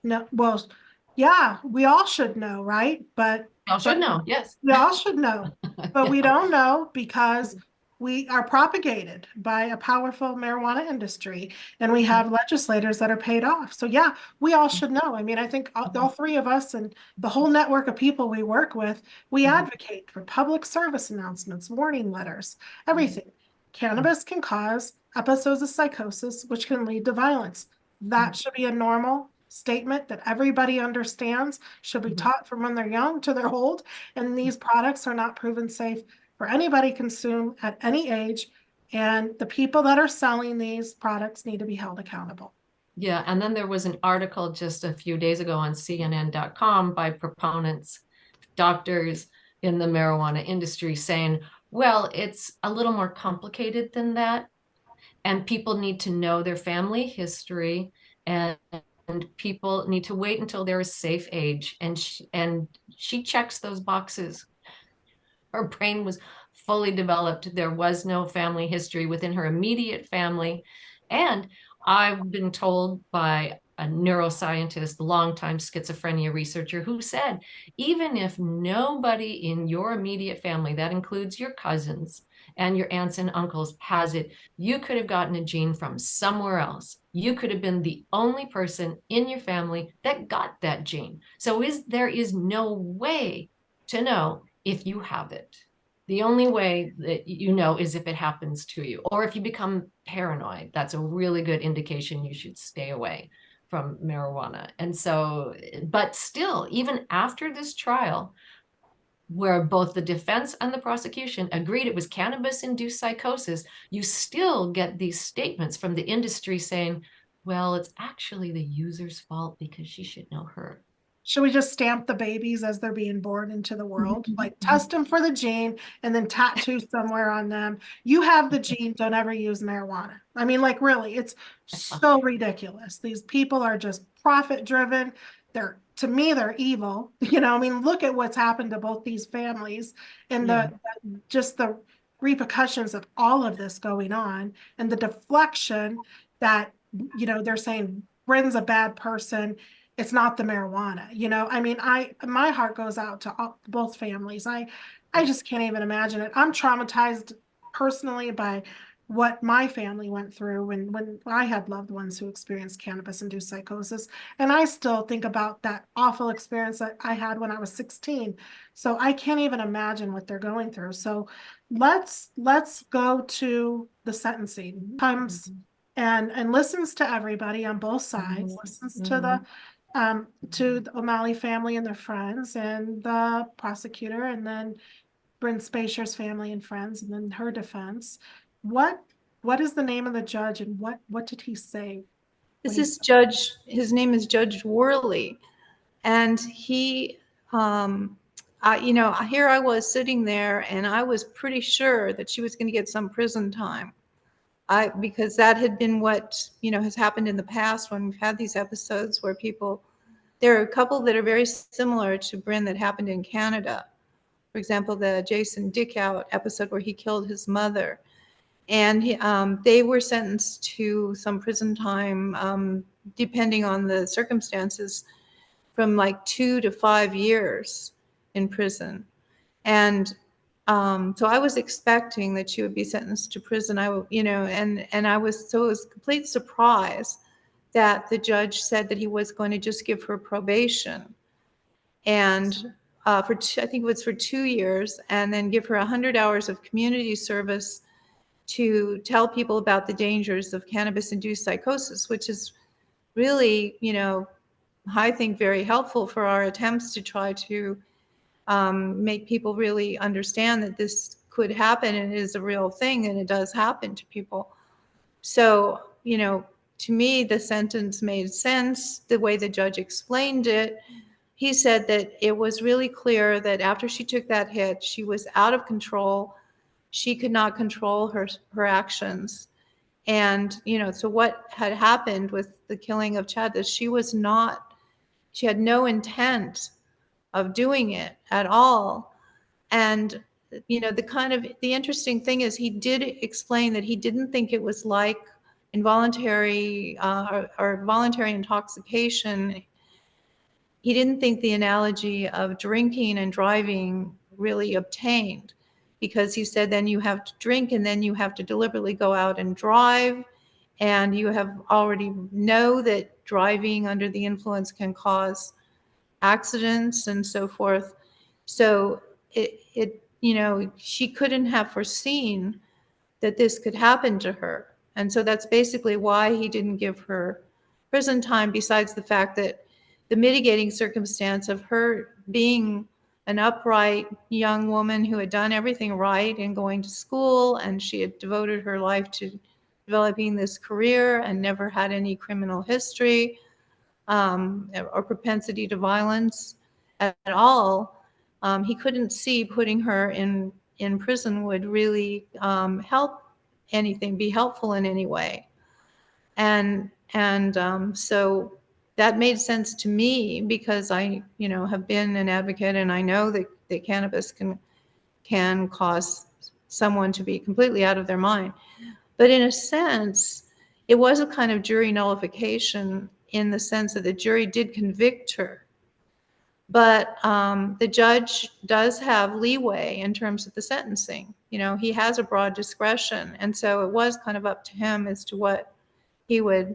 No, well, yeah, we all should know, right? But we all should know, yes. We all should know, but we don't know because we are propagated by a powerful marijuana industry, and we have legislators that are paid off. So yeah, we all should know. I mean, I think all three of us and the whole network of people we work with, we advocate for public service announcements, warning letters, everything. Cannabis can cause episodes of psychosis, which can lead to violence. That should be a normal statement that everybody understands, should be taught from when they're young to they're old. And these products are not proven safe for anybody consume at any age. And the people that are selling these products need to be held accountable. Yeah. And then there was an article just a few days ago on CNN.com by proponents, doctors in the marijuana industry, saying, well, it's a little more complicated than that. And people need to know their family history, and people need to wait until they're a safe age. And she checks those boxes. Her brain was fully developed. There was no family history within her immediate family. And I've been told by a neuroscientist, longtime schizophrenia researcher, who said, even if nobody in your immediate family, that includes your cousins and your aunts and uncles, has it, you could have gotten a gene from somewhere else. You could have been the only person in your family that got that gene. So there is no way to know if you have it. The only way that you know is if it happens to you, or if you become paranoid. That's a really good indication you should stay away from marijuana. And so, but still, even after this trial, where both the defense and the prosecution agreed it was cannabis-induced psychosis, you still get these statements from the industry saying, well, it's actually the user's fault because she should know her. Should we just stamp the babies as they're being born into the world? Like test them for the gene and then tattoo somewhere on them. You have the gene, don't ever use marijuana. I mean, like really, it's so ridiculous. These people are just profit driven. To me, they're evil. I mean, look at what's happened to both these families and just the repercussions of all of this going on and the deflection that, they're saying Bryn's a bad person. It's not the marijuana. I mean, my heart goes out to both families. I just can't even imagine it. I'm traumatized personally by what my family went through when I had loved ones who experienced cannabis-induced psychosis. And I still think about that awful experience that I had when I was 16. So I can't even imagine what they're going through. So let's go to the sentencing. Comes and listens to everybody on both sides, listens to the O'Malley family and their friends and the prosecutor, and then Bryn Spejcher's family and friends, and then her defense. What is the name of the judge, and what did he say? This is Judge, his name is Judge Worley, and he, here I was sitting there, and I was pretty sure that she was going to get some prison time. Because that had been what, has happened in the past when we've had these episodes where there are a couple that are very similar to Bryn that happened in Canada. For example, the Jason Dickout episode where he killed his mother. And they were sentenced to some prison time, depending on the circumstances, from like 2 to 5 years in prison. And so I was expecting that she would be sentenced to prison. And I was, so it was a complete surprise that the judge said that he was going to just give her probation, and I think it was for 2 years, and then give her 100 hours of community service to tell people about the dangers of cannabis-induced psychosis, which is really, I think very helpful for our attempts to try to make people really understand that this could happen and it is a real thing and it does happen to people. So, to me, the sentence made sense, the way the judge explained it. He said that it was really clear that after she took that hit, she was out of control. She could not control her actions. And, so what had happened with the killing of Chad is she had no intent of doing it at all. And, the interesting thing is he did explain that he didn't think it was like involuntary or voluntary intoxication. He didn't think the analogy of drinking and driving really obtained, because he said then you have to drink and then you have to deliberately go out and drive, and you have already know that driving under the influence can cause accidents and so forth. So she couldn't have foreseen that this could happen to her. And so that's basically why he didn't give her prison time, besides the fact that the mitigating circumstance of her being an upright young woman who had done everything right and going to school, and she had devoted her life to developing this career and never had any criminal history or propensity to violence at all. He couldn't see putting her in prison would really be helpful in any way. And so that made sense to me, because I, have been an advocate, and I know that cannabis can cause someone to be completely out of their mind. But in a sense, it was a kind of jury nullification, in the sense that the jury did convict her. But the judge does have leeway in terms of the sentencing. He has a broad discretion. And so it was kind of up to him as to what he would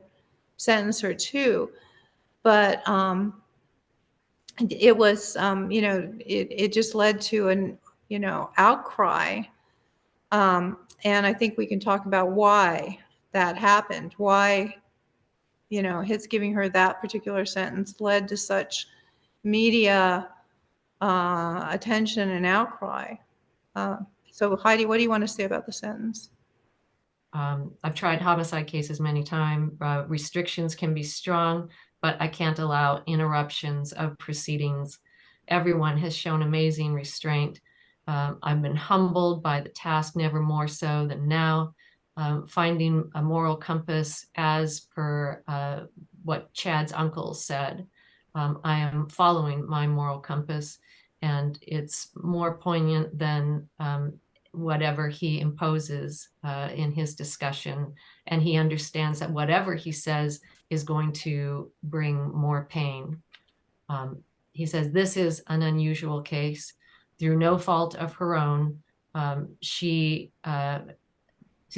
sentence her to. But it was, it just led to an, outcry. And I think we can talk about why that happened, why his giving her that particular sentence led to such media attention and outcry. So Heidi, what do you want to say about the sentence? I've tried homicide cases many times. Restrictions can be strong, but I can't allow interruptions of proceedings. Everyone has shown amazing restraint. I've been humbled by the task, never more so than now. Finding a moral compass as per what Chad's uncle said. I am following my moral compass, and it's more poignant than whatever he imposes in his discussion. And he understands that whatever he says is going to bring more pain. He says, this is an unusual case. Through no fault of her own, she, to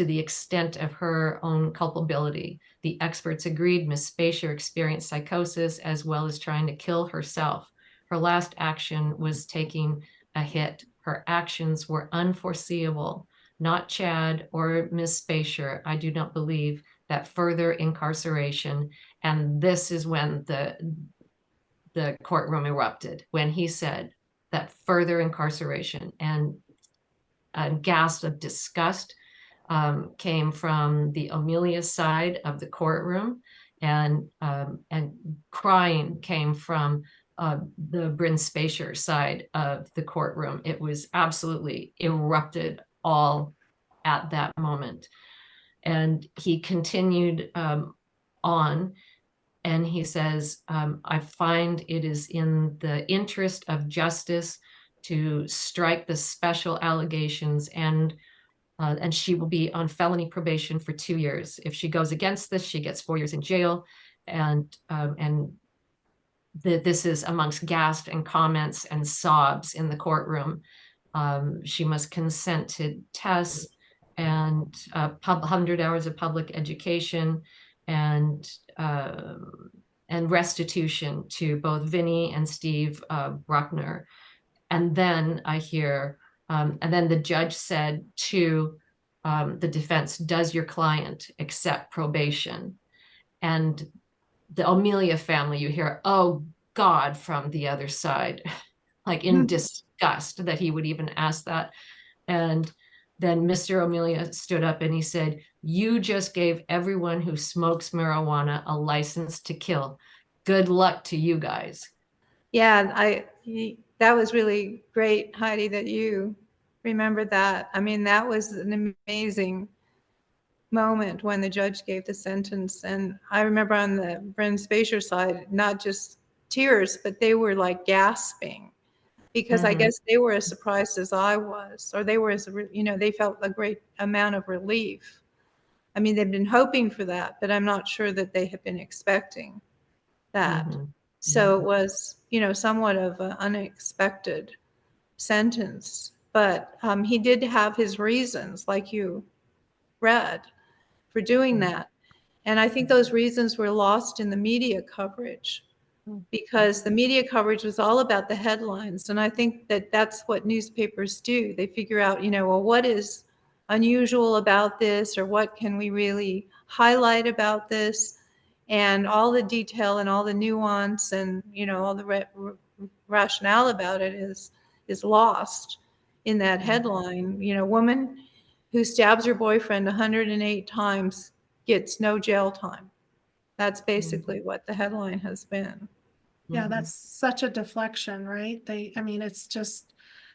the extent of her own culpability, the experts agreed Ms. Spejcher experienced psychosis as well as trying to kill herself. Her last action was taking a hit. Her actions were unforeseeable. Not Chad or Ms. Spejcher. I do not believe that further incarceration. And this is when the courtroom erupted, when he said that further incarceration, and a gasp of disgust came from the O'Melia side of the courtroom, and crying came from the Bryn Spejcher side of the courtroom. It was absolutely erupted all at that moment. And he continued on, and he says, I find it is in the interest of justice to strike the special allegations, and she will be on felony probation for 2 years. If she goes against this, she gets 4 years in jail. And this is amongst gasps and comments and sobs in the courtroom. She must consent to tests and 100 hours of public education and restitution to both Vinnie and Steve Bruckner. And then I hear, and then the judge said to the defense, does your client accept probation? And the O'Melia family, you hear, oh God, from the other side, like in disgust that he would even ask that. And then Mr. O'Melia stood up and he said, you just gave everyone who smokes marijuana a license to kill. Good luck to you guys. Yeah, that was really great, Heidi, that you remembered that. I mean, that was an amazing moment when the judge gave the sentence. And I remember on the Bryn Spejcher side, not just tears, but they were like gasping, because I guess they were as surprised as I was, or they were as, they felt a great amount of relief. I mean, they've been hoping for that, but I'm not sure that they have been expecting that. So it was, somewhat of an unexpected sentence, but he did have his reasons, like you read, for doing that. And I think those reasons were lost in the media coverage, because the media coverage was all about the headlines. And I think that that's what newspapers do. They figure out, well, what is unusual about this, or what can we really highlight about this? And all the detail and all the nuance and, all the rationale about it is lost in that headline. Woman who stabs her boyfriend 108 times gets no jail time. That's basically what the headline has been. Yeah, that's such a deflection, right? It's just,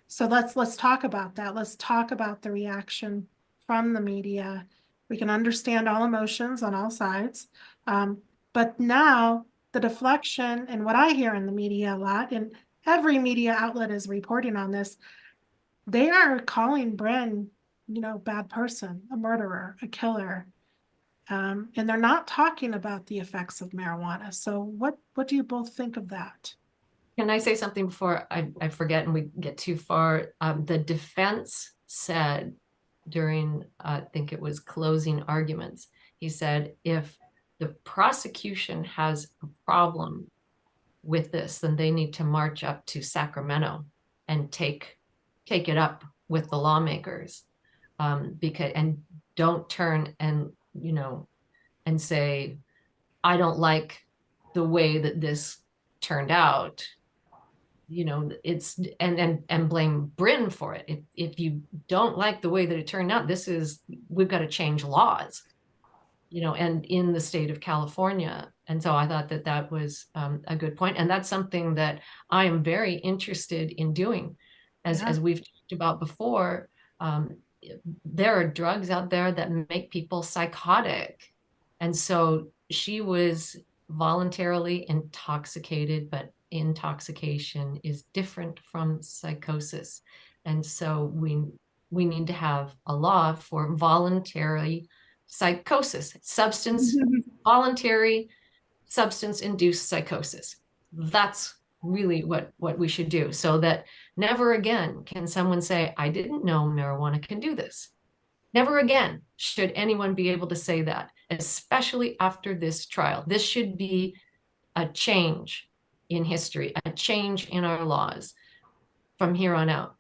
so let's talk about that. Let's talk about the reaction from the media. We can understand all emotions on all sides. But now the deflection, and what I hear in the media a lot, and every media outlet is reporting on this, they are calling Bryn, bad person, a murderer, a killer. And they're not talking about the effects of marijuana. So what do you both think of that? Can I say something before I forget and we get too far? The defense said during, I think it was closing arguments, he said, if the prosecution has a problem with this, then they need to march up to Sacramento and take it up with the lawmakers, because, and don't turn and, and say, I don't like the way that this turned out. It's and blame Bryn for it. If you don't like the way that it turned out, we've got to change laws, and in the state of California. And so I thought that that was a good point. And that's something that I am very interested in doing. As we've talked about before, there are drugs out there that make people psychotic. And so she was voluntarily intoxicated, but intoxication is different from psychosis. And so we need to have a law for voluntary psychosis, voluntary substance-induced psychosis. That's really what we should do, so that never again can someone say, I didn't know marijuana can do this. Never again should anyone be able to say that, especially after this trial. This should be a change in history, a change in our laws from here on out,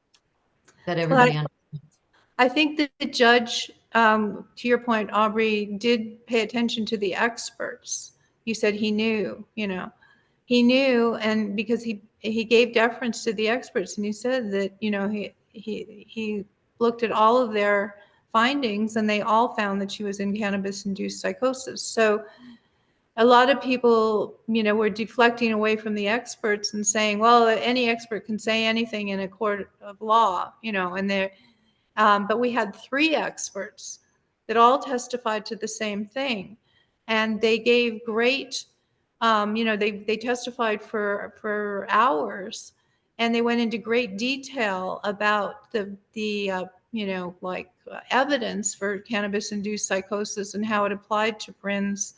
that everybody understands. I think that the judge, to your point, Aubrey, did pay attention to the experts. You said he knew, he knew, and because he gave deference to the experts, and he said that, he looked at all of their findings, and they all found that she was in cannabis-induced psychosis. So a lot of people, were deflecting away from the experts and saying, well, any expert can say anything in a court of law, and they're, but we had 3 experts that all testified to the same thing. And they gave great, they testified for hours, and they went into great detail about the evidence for cannabis-induced psychosis and how it applied to Bryn's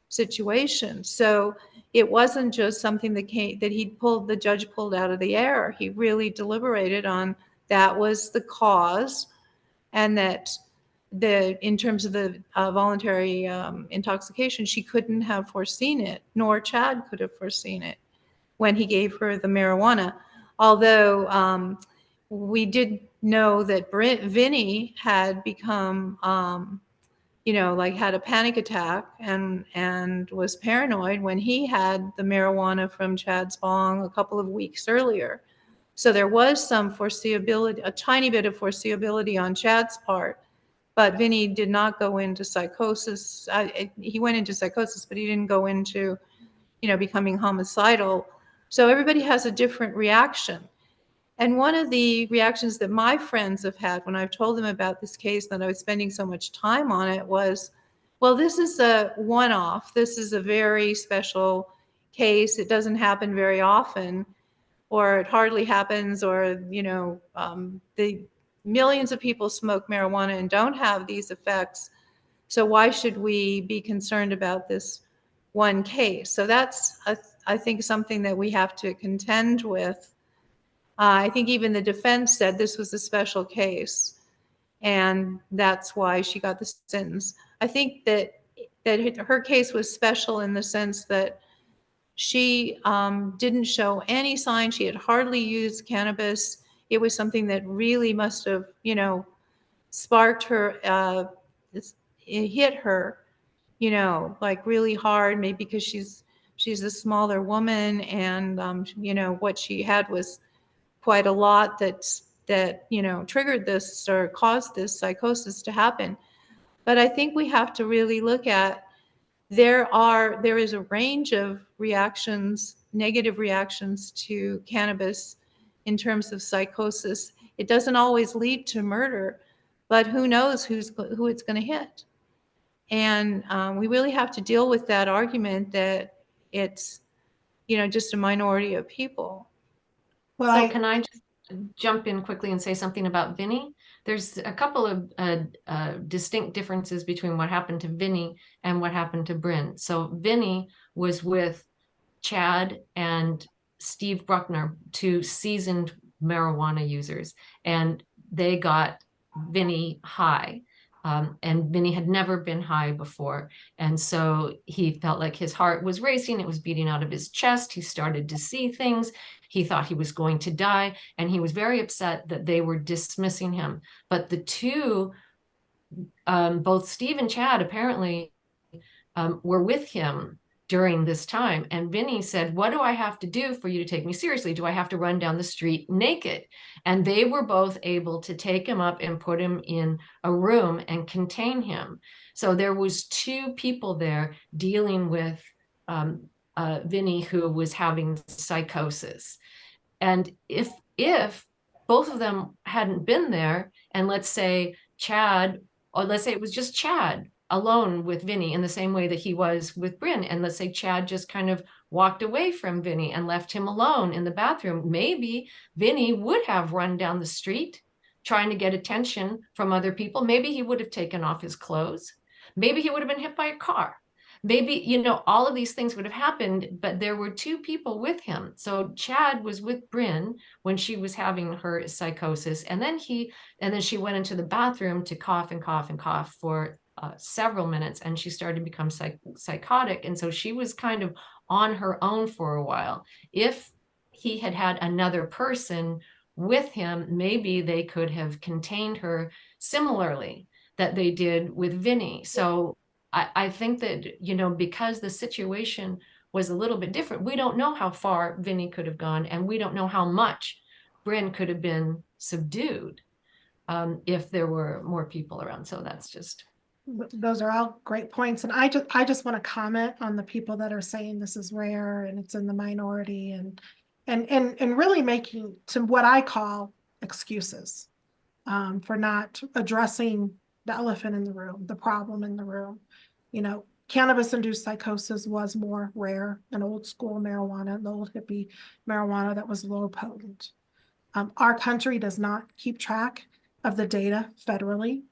situation. So it wasn't just something that the judge pulled out of the air. He really deliberated on that was the cause, and that in terms of the voluntary intoxication, she couldn't have foreseen it, nor Chad could have foreseen it when he gave her the marijuana. Although we did know that Vinny had become, had a panic attack and was paranoid when he had the marijuana from Chad's bong a couple of weeks earlier. So there was some foreseeability, a tiny bit of foreseeability on Chad's part, but Vinny did not go into psychosis. He went into psychosis, but he didn't go into, becoming homicidal. So everybody has a different reaction. And one of the reactions that my friends have had when I've told them about this case, that I was spending so much time on it, was, well, this is a one-off. This is a very special case. It doesn't happen very often, or it hardly happens, or, the millions of people smoke marijuana and don't have these effects. So why should we be concerned about this one case? So that's, I think, something that we have to contend with. I think even the defense said this was a special case, and that's why she got the sentence. I think that her case was special in the sense that she didn't show any sign. She had hardly used cannabis. It was something that really must have, sparked her, it hit her, really hard, maybe because she's a smaller woman, and, what she had was quite a lot that triggered this or caused this psychosis to happen. But I think we have to really look at, there is a range of reactions, negative reactions to cannabis in terms of psychosis. It doesn't always lead to murder, but who knows who it's going to hit. And we really have to deal with that argument that it's, just a minority of people. Well, So can I just jump in quickly and say something about Vinny? There's a couple of distinct differences between what happened to Vinny and what happened to Bryn. So Vinny was with Chad and Steve Bruckner, 2 seasoned marijuana users, and they got Vinny high. And Vinny had never been high before. And so he felt like his heart was racing. It was beating out of his chest. He started to see things. He thought he was going to die. And he was very upset that they were dismissing him. But the 2, both Steve and Chad, apparently were with him during this time. And Vinny said, what do I have to do for you to take me seriously? Do I have to run down the street naked? And they were both able to take him up and put him in a room and contain him. So there was two people there dealing with Vinny, who was having psychosis. And if both of them hadn't been there, and let's say Chad, or let's say it was just Chad alone with Vinny in the same way that he was with Bryn, and let's say Chad just kind of walked away from Vinny and left him alone in the bathroom, maybe Vinny would have run down the street trying to get attention from other people. Maybe he would have taken off his clothes. Maybe he would have been hit by a car. Maybe, all of these things would have happened, but there were two people with him. So Chad was with Bryn when she was having her psychosis, and then she went into the bathroom to cough and cough and cough for several minutes, and she started to become psychotic. And so she was kind of on her own for a while. If he had had another person with him, maybe they could have contained her similarly that they did with Vinny. So I think that, because the situation was a little bit different, we don't know how far Vinny could have gone, and we don't know how much Bryn could have been subdued if there were more people around. So that's just. Those are all great points. And I just want to comment on the people that are saying this is rare and it's in the minority and really making to what I call excuses for not addressing the elephant in the room, the problem in the room. Cannabis-induced psychosis was more rare than old school marijuana, the old hippie marijuana that was low potent. Our country does not keep track of the data federally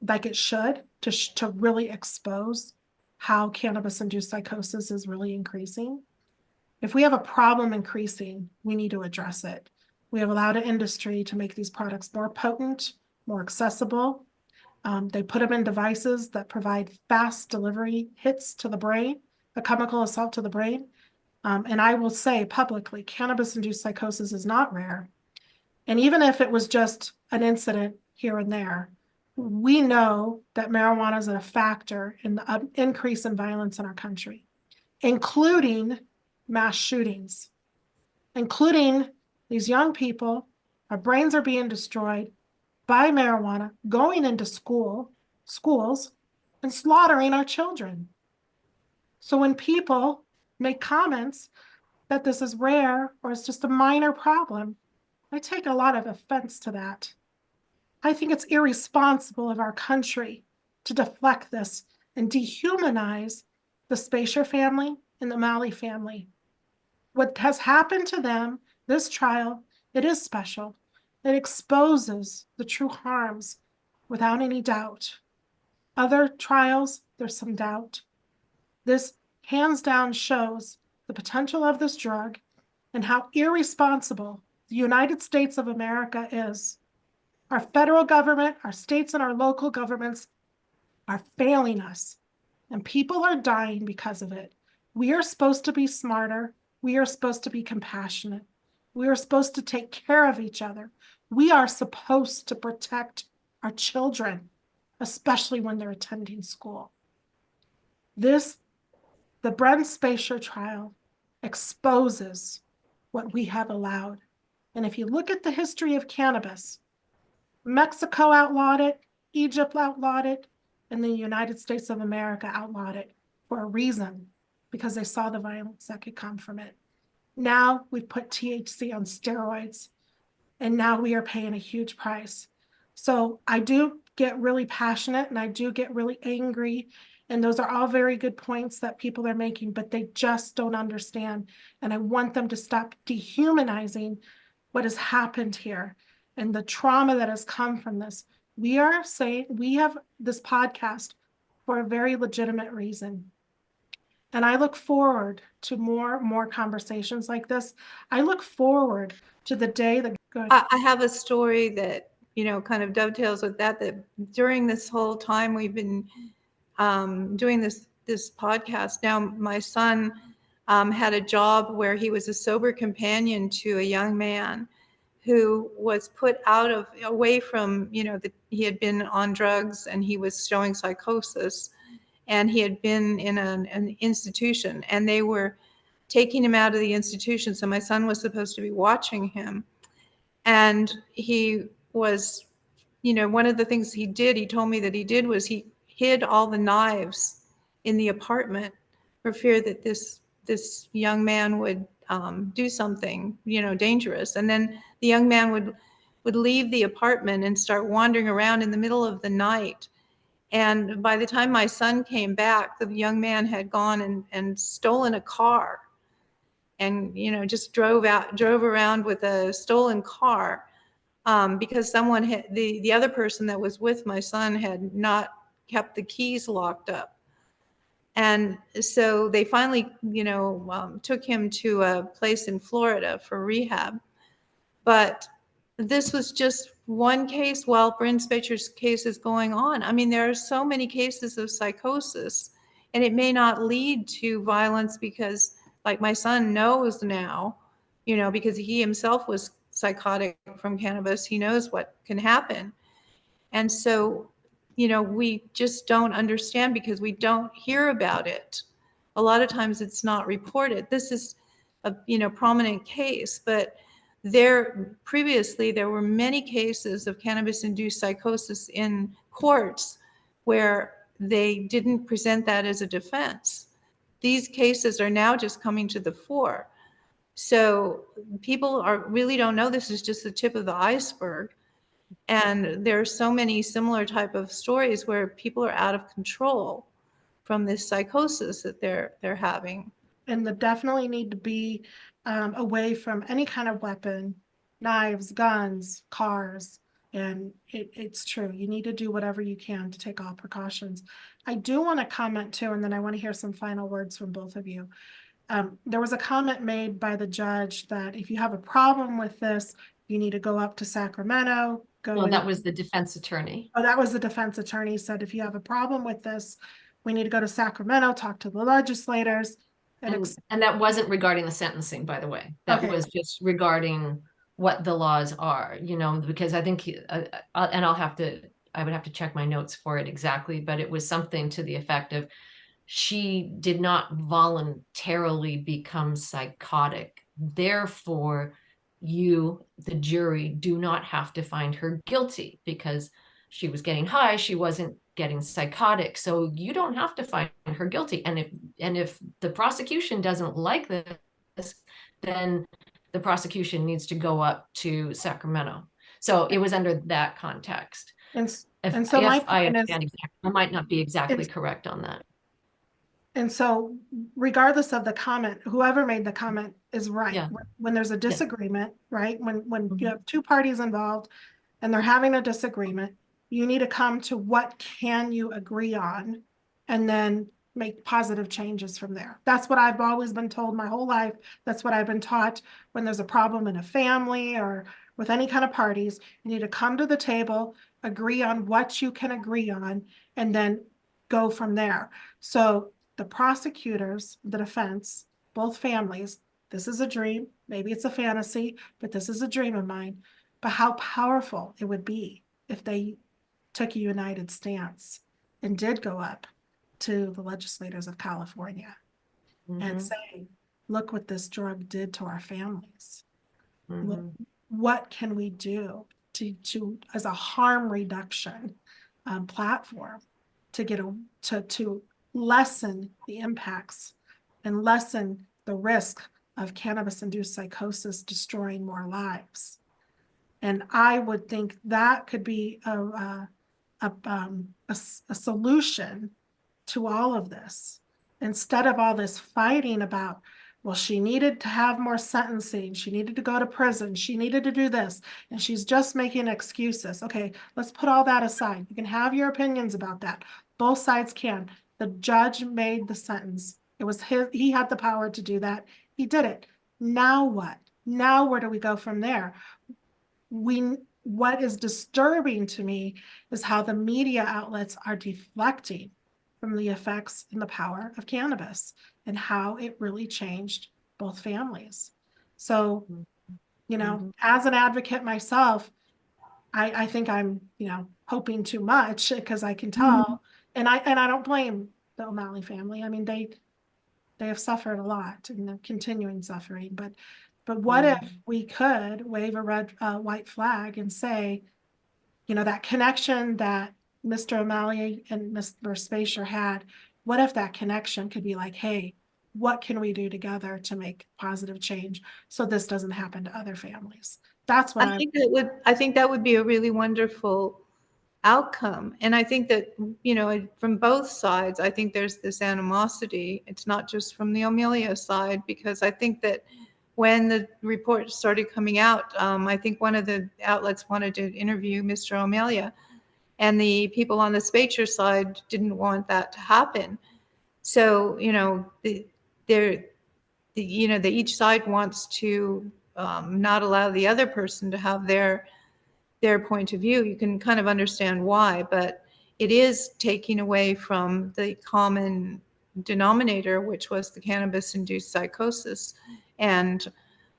like it should to really expose how cannabis-induced psychosis is really increasing. If we have a problem increasing, we need to address it. We have allowed an industry to make these products more potent, more accessible. They put them in devices that provide fast delivery hits to the brain, a chemical assault to the brain. And I will say publicly, cannabis-induced psychosis is not rare. And even if it was just an incident here and there, we know that marijuana is a factor in the increase in violence in our country, including mass shootings, including these young people. Our brains are being destroyed by marijuana, going into schools, and slaughtering our children. So when people make comments that this is rare or it's just a minor problem, I take a lot of offense to that. I think it's irresponsible of our country to deflect this and dehumanize the Spejcher family and the O'Melia family. What has happened to them, this trial, it is special. It exposes the true harms without any doubt. Other trials, there's some doubt. This hands down shows the potential of this drug and how irresponsible the United States of America is. Our federal government, our states, and our local governments are failing us, and people are dying because of it. We are supposed to be smarter. We are supposed to be compassionate. We are supposed to take care of each other. We are supposed to protect our children, especially when they're attending school. The Bryn Spejcher trial exposes what we have allowed. And if you look at the history of cannabis, Mexico outlawed it, Egypt outlawed it, and the United States of America outlawed it for a reason, because they saw the violence that could come from it. Now we've put THC on steroids, and now we are paying a huge price. So I do get really passionate and I do get really angry. And those are all very good points that people are making, but they just don't understand. And I want them to stop dehumanizing what has happened here and the trauma that has come from this. We are saying we have this podcast for a very legitimate reason. And I look forward to more conversations like this. I look forward to the day that. I have a story that, kind of dovetails with that during this whole time we've been doing this podcast. Now, my son had a job where he was a sober companion to a young man who was put away from, he had been on drugs and he was showing psychosis. and he had been in an institution, and they were taking him out of the institution. So my son was supposed to be watching him. And he was, one of the things he did, he told me that he did was he hid all the knives in the apartment for fear that this young man would do something, dangerous. And then the young man would leave the apartment and start wandering around in the middle of the night. And by the time my son came back, the young man had gone and stolen a car, and just drove around with a stolen car, because someone had, the other person that was with my son had not kept the keys locked up. And so they finally took him to a place in Florida for rehab. But this was just one case while Bryn Spejcher's case is going on. I mean, there are so many cases of psychosis, and it may not lead to violence because, like, my son knows now, because he himself was psychotic from cannabis, he knows what can happen. And so, we just don't understand because we don't hear about it. A lot of times it's not reported. This is a, prominent case, but previously there were many cases of cannabis-induced psychosis in courts where they didn't present that as a defense. These cases are now just coming to the fore. So people really don't know this is just the tip of the iceberg. And there are so many similar type of stories where people are out of control from this psychosis that they're having. And they definitely need to be away from any kind of weapon, knives, guns, cars. And it's true. You need to do whatever you can to take all precautions. I do want to comment too, and then I want to hear some final words from both of you. There was a comment made by the judge that if you have a problem with this, you need to go up to Sacramento. Well, that was the defense attorney. Oh, that was the defense attorney said, if you have a problem with this, we need to go to Sacramento, talk to the legislators. And that wasn't regarding the sentencing, by the way. That was just regarding what the laws are, because I think, and I would have to check my notes for it exactly, but it was something to the effect of, she did not voluntarily become psychotic. Therefore, you, the jury, do not have to find her guilty because she was getting high. She wasn't getting psychotic. So you don't have to find her guilty. And if the prosecution doesn't like this, then the prosecution needs to go up to Sacramento. So it was under that context. And so my point is, I might not be exactly correct on that. And so regardless of the comment, whoever made the comment is right. Yeah. When there's a disagreement, right? When you have two parties involved and they're having a disagreement, you need to come to what can you agree on and then make positive changes from there. That's what I've always been told my whole life. That's what I've been taught when there's a problem in a family or with any kind of parties. You need to come to the table, agree on what you can agree on, and then go from there. So the prosecutors, the defense, both families, this is a dream. Maybe it's a fantasy, but this is a dream of mine. But how powerful it would be if they took a united stance and did go up to the legislators of California and say, look what this drug did to our families. What can we do to as a harm reduction platform to get to lessen the impacts and lessen the risk of cannabis-induced psychosis destroying more lives. And I would think that could be a solution to all of this. Instead of all this fighting about, well, she needed to have more sentencing, she needed to go to prison, she needed to do this, and she's just making excuses. Okay, let's put all that aside. You can have your opinions about that. Both sides can. The judge made the sentence. It was he had the power to do that. He did it. Now what? Now where do we go from there? What is disturbing to me is how the media outlets are deflecting from the effects and the power of cannabis and how it really changed both families. So, as an advocate myself, I think I'm, hoping too much because I can tell, and I don't blame the O'Malley family. I mean, they have suffered a lot and they're continuing suffering. But what if we could wave a white flag and say, that connection that Mr. O'Melia and Mr. Spejcher had, what if that connection could be like, hey, what can we do together to make positive change so this doesn't happen to other families? That's what I think that would be a really wonderful outcome. And I think that, from both sides, I think there's this animosity. It's not just from the O'Melia side, because I think that when the report started coming out, I think one of the outlets wanted to interview Mr. O'Melia, and the people on the Spejcher side didn't want that to happen. So, each side wants to not allow the other person to have their point of view. You can kind of understand why, but it is taking away from the common denominator, which was the cannabis-induced psychosis. And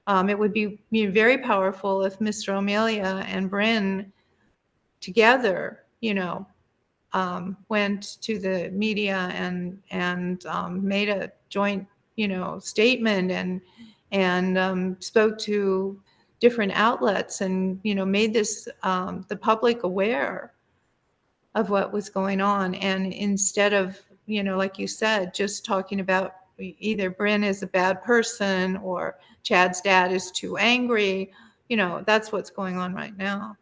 it would be very powerful if Mr. O'Melia and Bryn together, went to the media and made a joint, statement and spoke to different outlets and, made this the public aware of what was going on. And instead of, like you said, just talking about either Bryn is a bad person or Chad's dad is too angry, that's what's going on right now.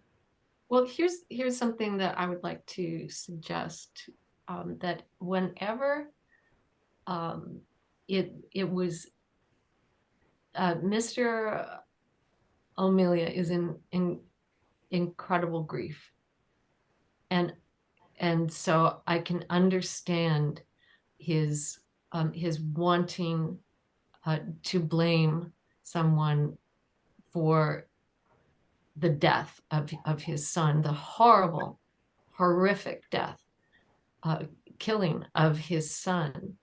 Well, here's something that I would like to suggest, that whenever it was Mr. O'Melia is in incredible grief, and so I can understand his wanting to blame someone for the death of his son, the horrible, horrific death, killing of his son.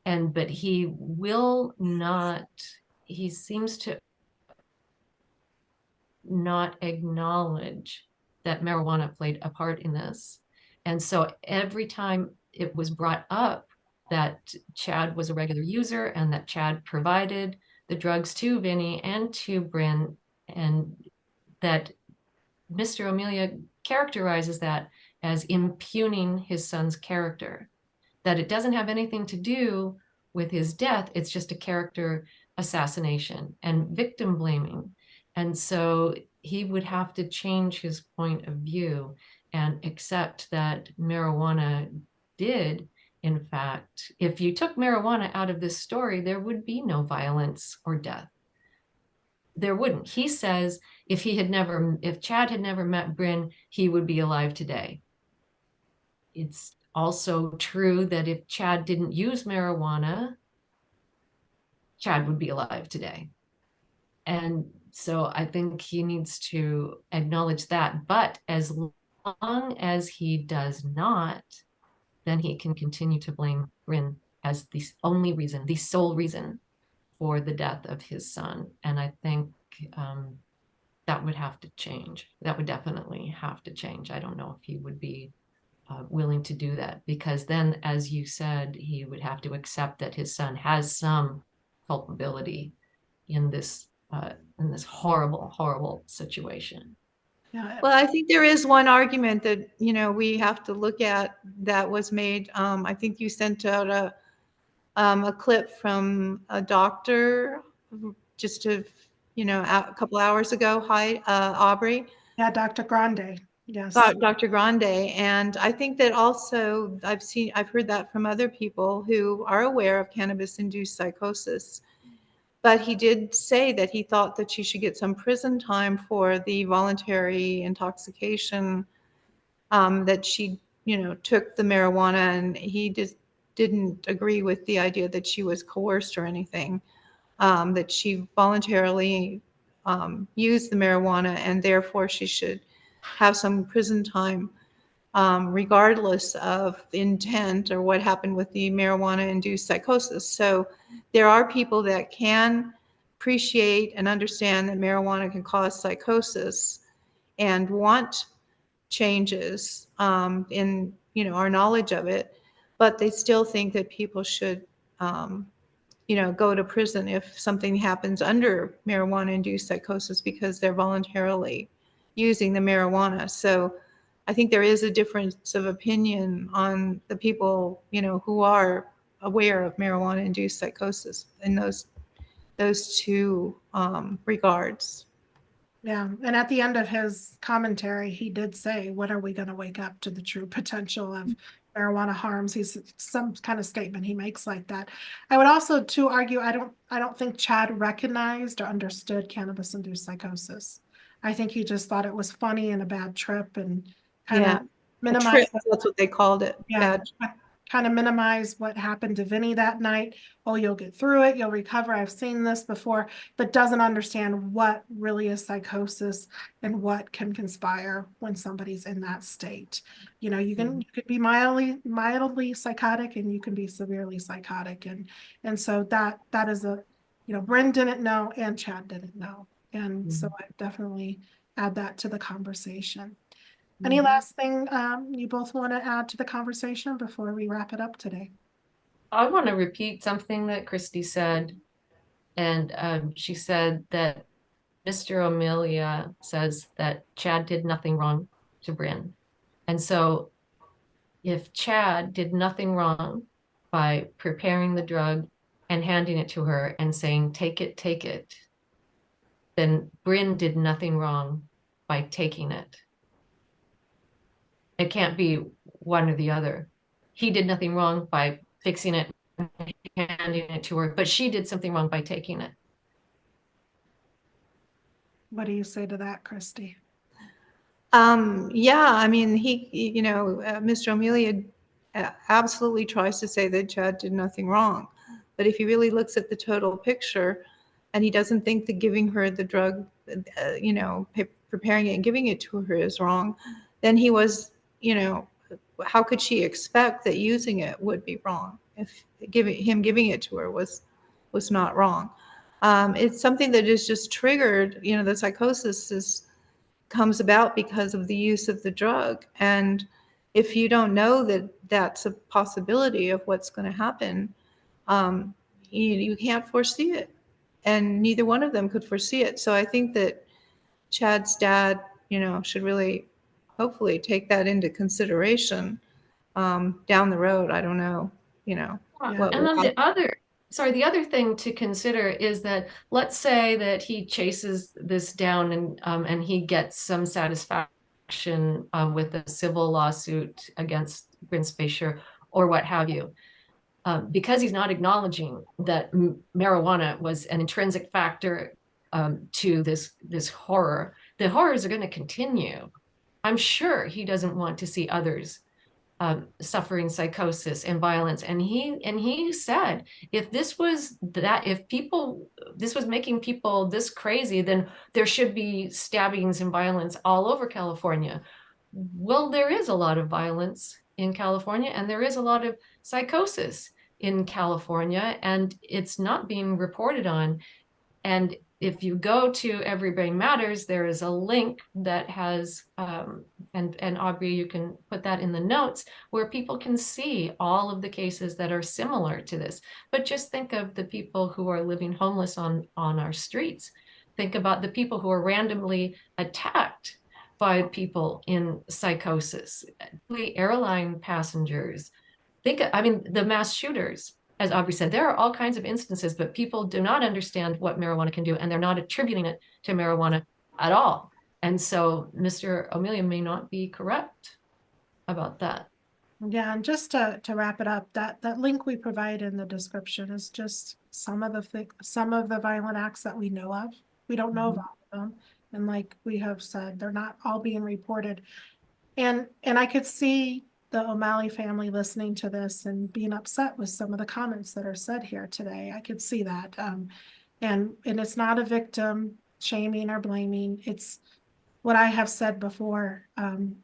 But he will not, he seems to not acknowledge that marijuana played a part in this. And so every time it was brought up that Chad was a regular user and that Chad provided the drugs to Vinny and to Bryn, and that Mr. O'Melia characterizes that as impugning his son's character, that it doesn't have anything to do with his death. It's just a character assassination and victim blaming. And so he would have to change his point of view and accept that marijuana did, in fact, if you took marijuana out of this story, there would be no violence or death. There wouldn't. He says if Chad had never met Bryn, he would be alive today. It's also true that if Chad didn't use marijuana, Chad would be alive today. And so I think he needs to acknowledge that. But as long as he does not, then he can continue to blame Bryn as the only reason, the sole reason for the death of his son. And I think that would have to change. That would definitely have to change. I don't know if he would be willing to do that, because then, as you said, he would have to accept that his son has some culpability in this horrible, horrible situation. Yeah. Well, I think there is one argument that, we have to look at that was made. I think you sent out a clip from a doctor just a couple hours ago. Hi, Aubrey. Yeah, Dr. Grande. Yes. Dr. Grande. And I think that also I've heard that from other people who are aware of cannabis-induced psychosis. But he did say that he thought that she should get some prison time for the voluntary intoxication, that she, took the marijuana, and he just didn't agree with the idea that she was coerced or anything, that she voluntarily used the marijuana, and therefore she should have some prison time, regardless of the intent or what happened with the marijuana-induced psychosis. So there are people that can appreciate and understand that marijuana can cause psychosis and want changes in our knowledge of it. but they still think that people should, go to prison if something happens under marijuana-induced psychosis because they're voluntarily using the marijuana. So I think there is a difference of opinion on the people, who are aware of marijuana-induced psychosis in those two regards. Yeah, and at the end of his commentary, he did say, when are we going to wake up to the true potential of marijuana harms? He's some kind of statement he makes like that. I would also to argue, I don't think Chad recognized or understood cannabis-induced psychosis. I think he just thought it was funny and a bad trip and kind Yeah, of a minimized trip, that's what they called it. yeah, Bad. kind of minimize what happened to Vinny that night. Oh, you'll get through it, you'll recover. I've seen this before, but doesn't understand what really is psychosis and what can conspire when somebody's in that state. You could be mildly psychotic and you can be severely psychotic. And so that is Bryn didn't know and Chad didn't know. And so I definitely add that to the conversation. Any last thing you both want to add to the conversation before we wrap it up today? I want to repeat something that Christy said. And she said that Mr. O'Melia says that Chad did nothing wrong to Bryn. And so if Chad did nothing wrong by preparing the drug and handing it to her and saying, take it, then Bryn did nothing wrong by taking it. It can't be one or the other. He did nothing wrong by fixing it and handing it to her, but she did something wrong by taking it. What do you say to that, Christy? Yeah, I mean, Mr. O'Melia absolutely tries to say that Chad did nothing wrong. But if he really looks at the total picture and he doesn't think that giving her the drug, preparing it and giving it to her is wrong, then he was, how could she expect that using it would be wrong if giving it to her was not wrong? It's something that is just triggered, the psychosis comes about because of the use of the drug. And if you don't know that that's a possibility of what's going to happen, you can't foresee it. And neither one of them could foresee it. So I think that Chad's dad, should really, hopefully, take that into consideration down the road. I don't know, what And will then happen. the other thing to consider is that let's say that he chases this down and he gets some satisfaction with a civil lawsuit against Bryn Spejcher or what have you. Because he's not acknowledging that marijuana was an intrinsic factor to this horror, the horrors are going to continue. I'm sure he doesn't want to see others suffering psychosis and violence. And he said, if this was making people this crazy, then there should be stabbings and violence all over California. Well, there is a lot of violence in California, and there is a lot of psychosis in California, and it's not being reported on. And if you go to Every Brain Matters, there is a link that has, and Aubrey, you can put that in the notes, where people can see all of the cases that are similar to this. But just think of the people who are living homeless on our streets. Think about the people who are randomly attacked by people in psychosis, airline passengers. The mass shooters, as Aubrey said, there are all kinds of instances, but people do not understand what marijuana can do, and they're not attributing it to marijuana at all. And so Mr. O'Melia may not be correct about that. Yeah, and just to wrap it up, that link we provide in the description is just some of the violent acts that we know of. We don't know of all of them, and like we have said, they're not all being reported. And I could see the O'Malley family listening to this and being upset with some of the comments that are said here today. I could see that. And it's not a victim shaming or blaming. It's what I have said before,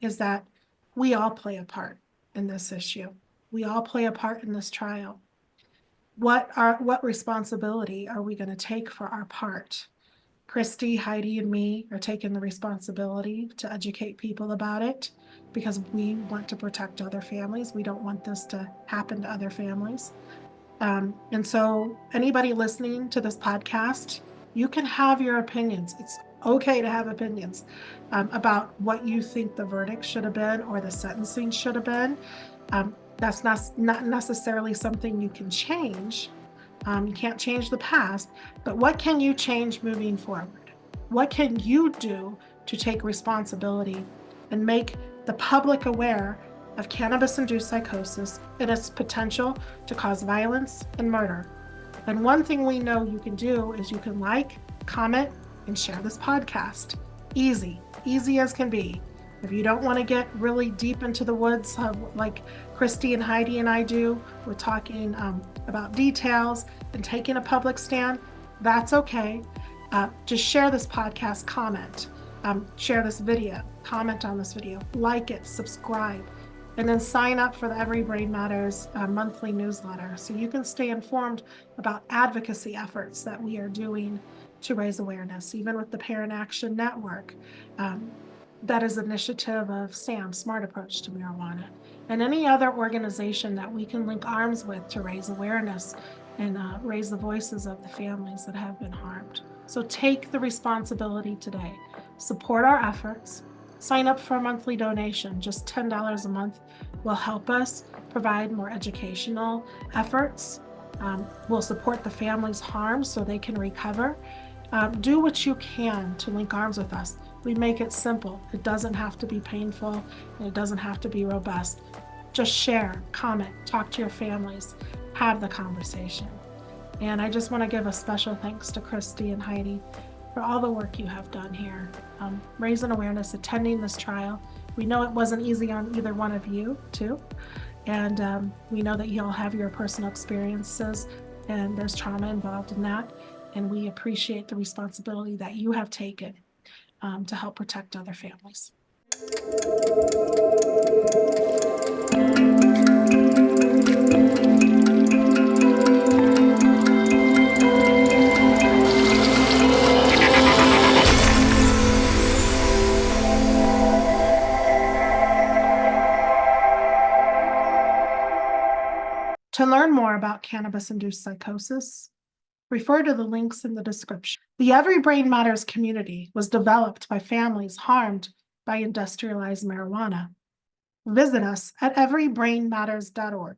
is that we all play a part in this issue. We all play a part in this trial. What responsibility are we going to take for our part? Christy, Heidi, and me are taking the responsibility to educate people about it. because we want to protect other families. We don't want this to happen to other families. And so anybody listening to this podcast, you can have your opinions. It's okay to have opinions about what you think the verdict should have been or the sentencing should have been. That's not necessarily something you can change. You can't change the past, but what can you change moving forward? What can you do to take responsibility and make the public aware of cannabis-induced psychosis and its potential to cause violence and murder? And one thing we know you can do is you can like, comment, and share this podcast. Easy as can be. If you don't want to get really deep into the woods like Christy and Heidi and I do, we're talking about details and taking a public stand, that's okay. Just share this podcast, comment, share this video, comment on this video, like it, subscribe, and then sign up for the Every Brain Matters monthly newsletter so you can stay informed about advocacy efforts that we are doing to raise awareness, even with the Parent Action Network. That is an initiative of SAM, Smart Approach to Marijuana, and any other organization that we can link arms with to raise awareness and raise the voices of the families that have been harmed. So take the responsibility today. Support our efforts. Sign up for a monthly donation. Just $10 a month will help us provide more educational efforts. We'll support the families harmed so they can recover. Do what you can to link arms with us. We make it simple. It doesn't have to be painful, and it doesn't have to be robust. Just share, comment, talk to your families, have the conversation. And I just want to give a special thanks to Christy and Heidi for all the work you have done here, raising awareness, attending this trial. We know it wasn't easy on either one of you too. And we know that you all have your personal experiences and there's trauma involved in that. And we appreciate the responsibility that you have taken to help protect other families. To learn more about cannabis-induced psychosis, refer to the links in the description. The Every Brain Matters community was developed by families harmed by industrialized marijuana. Visit us at everybrainmatters.org.